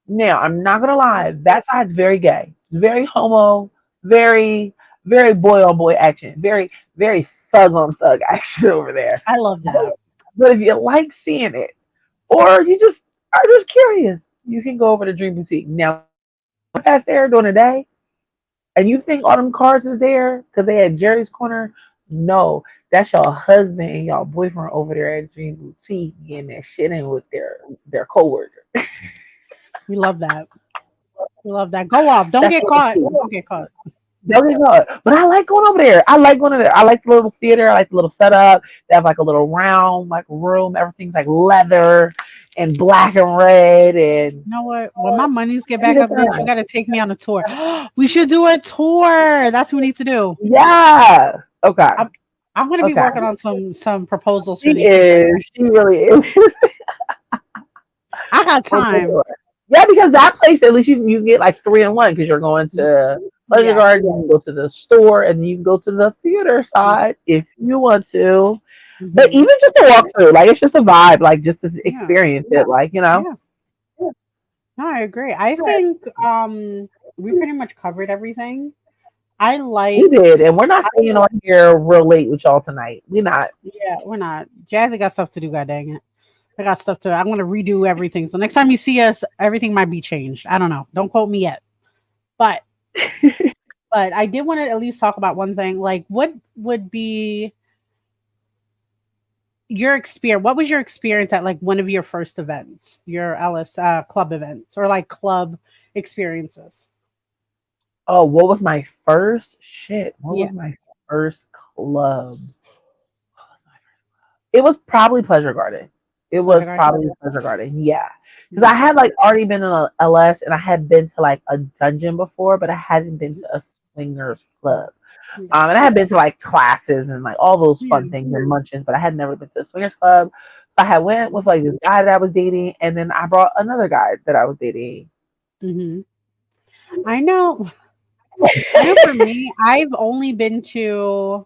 S3: Now, I'm not gonna lie, that side's very gay, very homo, very, very boy on boy action, very, very thug on thug action over there.
S2: I love that.
S3: But if you like seeing it, or you just are just curious, you can go over to Dream Boutique. Now, past there during the day, and you think all them cars is there because they had Jerry's Corner. No, that's your husband and your boyfriend over there at Dream Boutique getting that shit in with their coworker.
S2: We love that. We love that. Go off. Don't
S3: That's
S2: get
S3: what
S2: caught.
S3: it's
S2: Don't get caught.
S3: Don't get caught. But I like going over there. I like going over there. I like the little theater. I like the little setup. They have like a little round like room. Everything's like leather and black and red and
S2: You know what? When my monies get back up, bitch, you gotta take me on a tour. We should do a tour. That's what we need to do.
S3: yeah. Okay.
S2: I'm gonna be
S3: Okay.
S2: working on some proposals for
S3: She
S2: these.
S3: is. She really is.
S2: I got time.
S3: Yeah, because that place at least you get like 3 in 1 because you're going to Pleasure
S2: Yeah.
S3: Garden, you can go to the store, and you can go to the theater side if you want to. But
S2: Mhm.
S3: even just to walk through, like it's just a vibe, like just to
S2: Yeah.
S3: experience it, like you know.
S2: Yeah. No, I agree. I think we pretty much covered everything. I
S3: We
S2: liked
S3: did, and we're not staying on here real late with y'all tonight. We not.
S2: yeah, we're not. Jazzy got stuff to do, god dang it. I got stuff to I'm gonna redo everything. So next time you see us, everything might be changed. I don't know. Don't quote me yet. But I did want to at least talk about one thing. Like what would be your experience? What was your experience at like one of your first events, your Ellis club events or like club experiences?
S3: Oh, what was my first shit? What
S2: Yeah.
S3: was my first club? It was probably Pleasure Garden. It was
S2: Pleasure Garden?
S3: probably Pleasure Garden. Yeah. Because I had like already been in a LS and I had been to like a dungeon before, but I hadn't been to a swingers club.
S2: Yeah.
S3: And I had been to like classes and like all those fun
S2: Yeah.
S3: things and munchins, but I had never been to a swingers club. So I had went with like this guy that I was dating, and then I brought another guy that I was dating.
S2: Hmm. I know. I know for me, I've only been to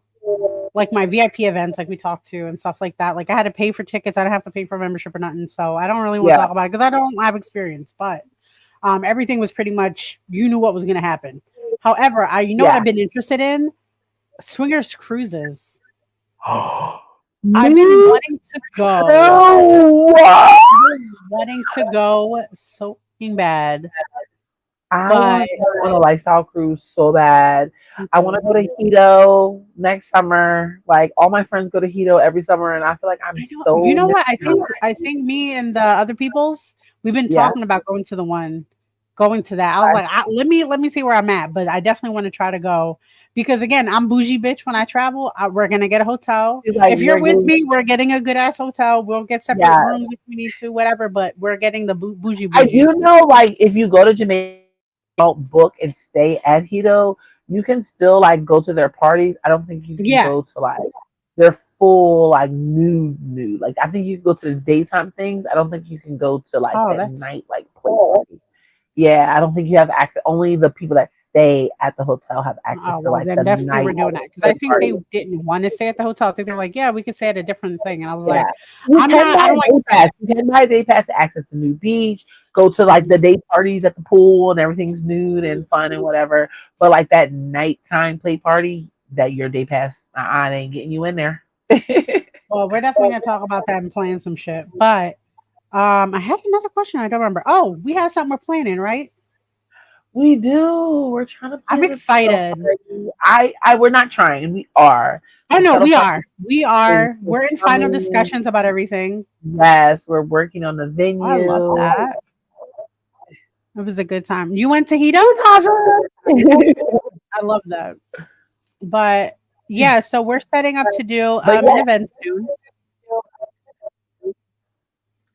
S2: like my VIP events, like we talked to and stuff like that. Like I had to pay for tickets. I didn't have to pay for membership or nothing. So I don't really want to
S3: Yeah.
S2: talk about it because I don't have experience. But everything was pretty much you knew what was going to happen. However, you know what
S3: Yeah.
S2: I've been interested in? Swingers cruises.
S3: I've
S2: I've been wanting to go.
S3: what?
S2: I've been wanting to go so fucking bad.
S3: I
S2: But
S3: want to go on a lifestyle cruise so bad. I want to go to Hito next summer. Like all my friends go to Hito every summer, and I feel like I'm
S2: I know,
S3: so
S2: you know what?
S3: missing
S2: I think me and the other people's we've been
S3: Yeah.
S2: talking about going to that. I was like, let me see where I'm at, but I definitely want to try to go because again, I'm bougie bitch when I travel. We're gonna get a hotel.
S3: She's like,
S2: If you're with
S3: regular-
S2: me, we're getting a good ass hotel. We'll get separate
S3: Yeah.
S2: rooms if we need to, whatever. But we're getting the bougie.
S3: I do know, like, if you go to Jamaica, don't book and stay at Hito, you can still like go to their parties. I don't think you can
S2: Yeah.
S3: go to like their full like nude. Like I think you can go to the daytime things. I don't think you can go to like
S2: Oh,
S3: that
S2: that's-
S3: night like play party. Yeah, I don't think you have access. Only the people that stay at the hotel have access
S2: Oh,
S3: to
S2: well,
S3: like
S2: then
S3: the
S2: definitely
S3: night.
S2: we're doing that because I think they
S3: party.
S2: didn't want to stay at the hotel. I think they're like, yeah, we could stay at a different thing, and I was
S3: Yeah.
S2: like,
S3: You
S2: I'm
S3: can
S2: not- I
S3: buy
S2: don't like-
S3: day pass. You can buy day pass to access the new beach, go to like the day parties at the pool and everything's nude and fun and whatever. But like that nighttime play party, that your day pass, they ain't getting you in there.
S2: well, we're definitely gonna talk about that and plan some shit. But I had another question. I don't remember. Oh, we have something we're planning, right?
S3: We do. We're trying to.
S2: I'm
S3: plan this
S2: excited.
S3: stuff. We're not trying. We are.
S2: Oh no,
S3: Settle
S2: we
S3: for-
S2: are. We are.
S3: is
S2: We're in final
S3: coming.
S2: discussions about everything.
S3: Yes, we're working on the venue.
S2: I love that. It was a good time. You went to Hito? I love that. But yeah, so we're setting up to do an event soon.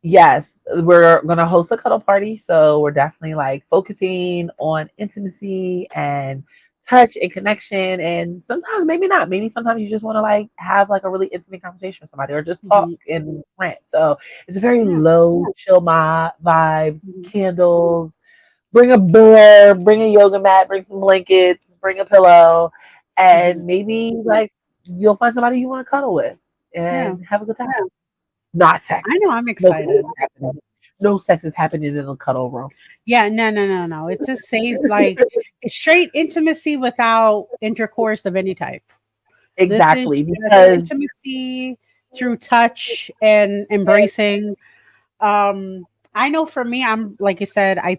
S3: Yes, we're gonna host a cuddle party, so we're definitely like focusing on intimacy and touch and connection. And sometimes maybe not. Maybe sometimes you just want to like have like a really intimate conversation with somebody or just talk and rant. So it's a very
S2: Yeah.
S3: low, chill vibes,
S2: Mhm.
S3: candles. Bring a bear, bring a yoga mat, bring some blankets, bring a pillow, and maybe like you'll find somebody you want to cuddle with and have a good time. Not sex.
S2: I know I'm
S3: No
S2: excited.
S3: sex happening. no sex is happening in the cuddle room.
S2: Yeah, no. It's a safe, like straight intimacy without intercourse of any type. This is
S3: Exactly,
S2: just
S3: because
S2: intimacy through touch and embracing. I know for me, I'm like you said, I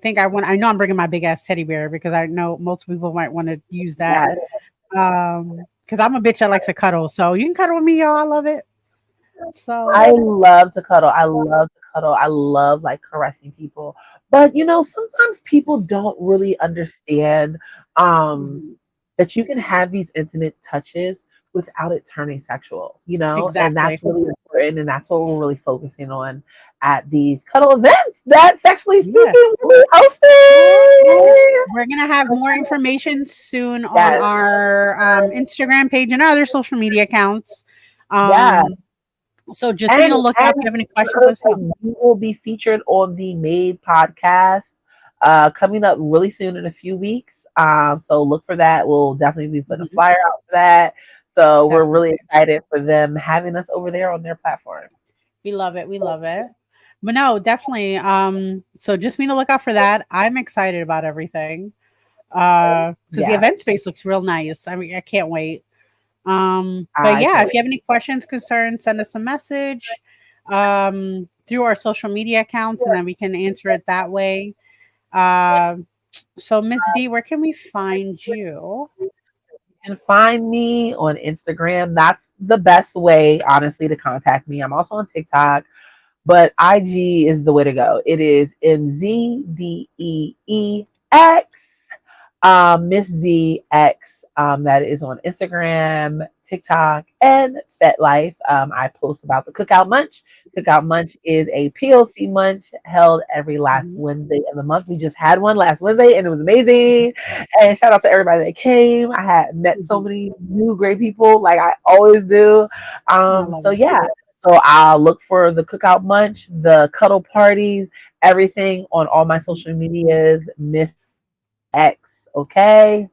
S2: know I'm bringing my big ass teddy bear because I know most people might want to use that.
S3: yes,
S2: Because I'm a bitch that likes to cuddle. So you can cuddle with me, y'all. I love it.
S3: I
S2: So
S3: love to cuddle. I love to cuddle. I love like caressing people. But sometimes people don't really understand um
S2: mhm,
S3: that you can have these intimate touches without it turning sexual, and
S2: exactly.
S3: that's really important, and that's what we're really focusing on at these cuddle events that sexually
S2: Yeah.
S3: speaking will be
S2: And
S3: hosting.
S2: we're gonna have more information soon on
S3: Yes,
S2: our Instagram page and other social media accounts.
S3: yeah.
S2: Um, so just be on
S3: And
S2: the lookout. If you have any questions, let
S3: another
S2: us know.
S3: thing, we will be featured on the Made podcast coming up really soon in a few weeks. So look for that. We'll definitely be putting a
S2: Mhm,
S3: flyer out for that. So we're really
S2: definitely.
S3: excited for them having us over there on their platform.
S2: We love it. We love it. But no, definitely. So just be on the lookout for that. I'm excited about everything. Because the
S3: Yeah,
S2: event space looks real nice. I mean, I can't wait. But
S3: I
S2: yeah,
S3: can't
S2: if you have any questions, concerns, send us a message through our social media accounts, and then we can answer it that way. Um, so Miss D, where can we find you?
S3: can find me on Instagram. That's the best way, honestly, to contact me. I'm also on TikTok, but IG is the way to go. It is MZDEEX. Miss DX, that is on Instagram, TikTok, and FetLife. I post about the Cookout Munch. Cookout Munch is a POC munch held every last
S2: Mhm,
S3: Wednesday of the month. We just had one last Wednesday and it was amazing. And shout out to everybody that came. I had met so
S2: mhm.
S3: many new great people, like I always do.
S2: I love
S3: So
S2: it.
S3: yeah. So I'll look for the Cookout Munch, the cuddle parties, everything on all my social medias. Miss X, okay?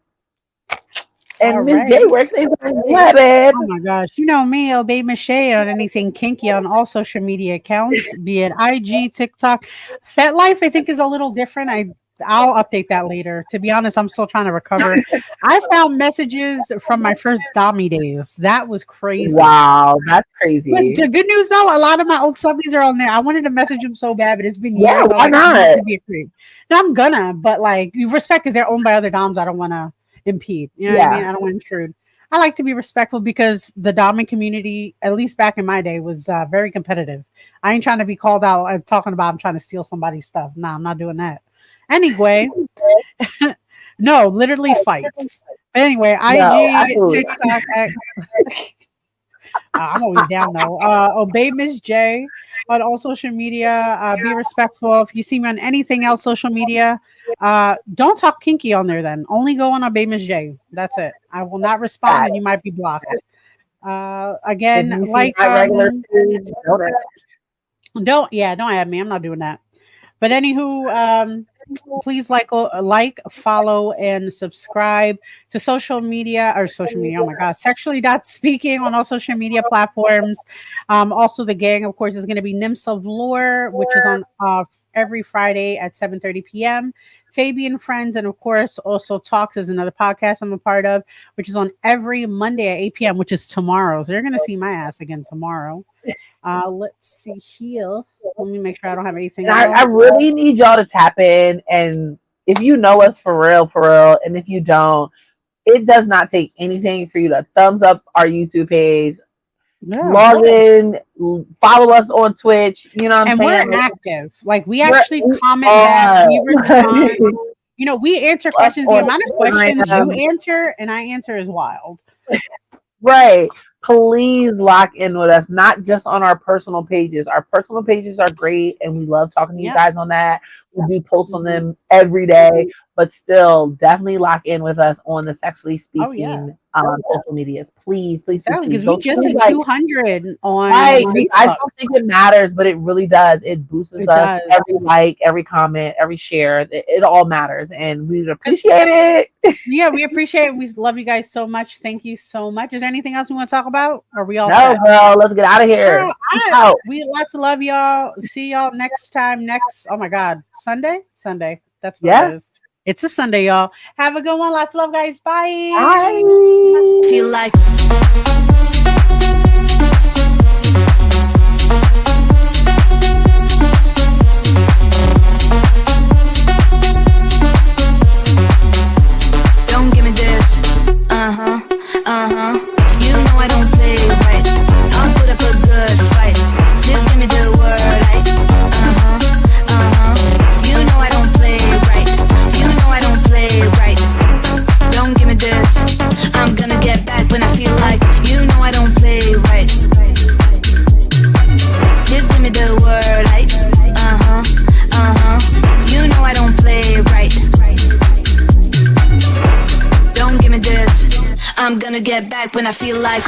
S2: All
S3: And Miss J,
S2: right.
S3: where can they find you at, babe?
S2: Oh my gosh. You know me, Obey Michelle on anything kinky on all social media accounts, be it IG, TikTok. FetLife, I think, is a little different. I'll update that later. To be honest, I'm still trying to recover. I found messages from my first Dami days. That was crazy.
S3: Wow, that's
S2: But
S3: crazy.
S2: the good news though, a lot of my old subbies are on there. I wanted to message them so bad, but it's been
S3: Yeah,
S2: years. I was
S3: why
S2: like, I'm not
S3: not?
S2: gonna be a creep. Now I'm gonna, but like you respect because they're owned by other Doms. I don't want to impede. You know what I
S3: Yeah,
S2: mean? I don't want to intrude. I like to be respectful because the Dom community, at least back in my day, was very competitive. I ain't trying to be called out as talking about I'm trying to steal somebody's stuff. Nah, I'm not doing that. Anyway, no, literally fights. But anyway,
S3: no,
S2: IG,
S3: absolutely.
S2: TikTok, I'm always down though. Obey Miss J on all social media. Be respectful. If you see me on anything else social media, don't talk kinky on there. Then only go on Obey Miss J. That's it. I will not respond,
S3: Fact.
S2: and you might be blocked.
S3: If
S2: Again,
S3: you see
S2: like
S3: my regular page, know that.
S2: don't add me. I'm not doing that. But anywho, please like, follow, and subscribe to social media. Oh my god, sexually dot speaking on all social media platforms. Also the gang, of course, is going to be Nymphs of Lore, which is on every Friday at 7:30 p.m. Fabian Friends, and of course also Talks is another podcast I'm a part of, which is on every Monday at 8 p.m., which is tomorrow. So you're going to see my ass again tomorrow. Let's see here. Let me make sure I don't have anything
S3: And I
S2: else.
S3: really need y'all to tap in. And if you know us for real, and if you don't, it does not take anything for you to thumbs up our YouTube page,
S2: Yeah.
S3: log in, follow us on Twitch. You know what I'm
S2: And we're
S3: saying?
S2: active. Like we
S3: We're,
S2: actually
S3: we
S2: comment back,
S3: are.
S2: we respond. You know, we answer
S3: Us
S2: questions. The
S3: on
S2: amount of questions you
S3: Instagram.
S2: answer and I answer is wild.
S3: Right. Please lock in with us, not just on our personal pages. Our personal pages are great and we love talking to you
S2: Yep.
S3: guys on that. We do post on them every day, but still definitely lock in with us on the Sexually Speaking social medias. Please, please,
S2: Exactly,
S3: please.
S2: because we just hit 200 on
S3: Right.
S2: Facebook.
S3: I don't think it matters, but it really does. It boosts us.
S2: does.
S3: Every like, every comment, every share. It all matters, and we appreciate it.
S2: Yeah, we appreciate it. We love you guys so much. Thank you so much. Is there anything else we want to talk about? Are we all
S3: No,
S2: set?
S3: girl, let's get out of here.
S2: Girl,
S3: Peace out.
S2: We lots of love, y'all. See y'all next time. Oh my God, Sunday. That's what it is. It's a Sunday, y'all. Have a good one. Lots of love, guys. Bye.
S3: Bye.
S1: Feel like don't give me this. You know I don't play right. I'll put up a good fight. Just give me the word. Like, you know I don't play right. You know I don't play right. Don't give me this. I'm gonna get back when I feel like. You know I don't play right. Just give me the word. Like, you know I don't play right. Don't give me this. I'm gonna get back when I feel like.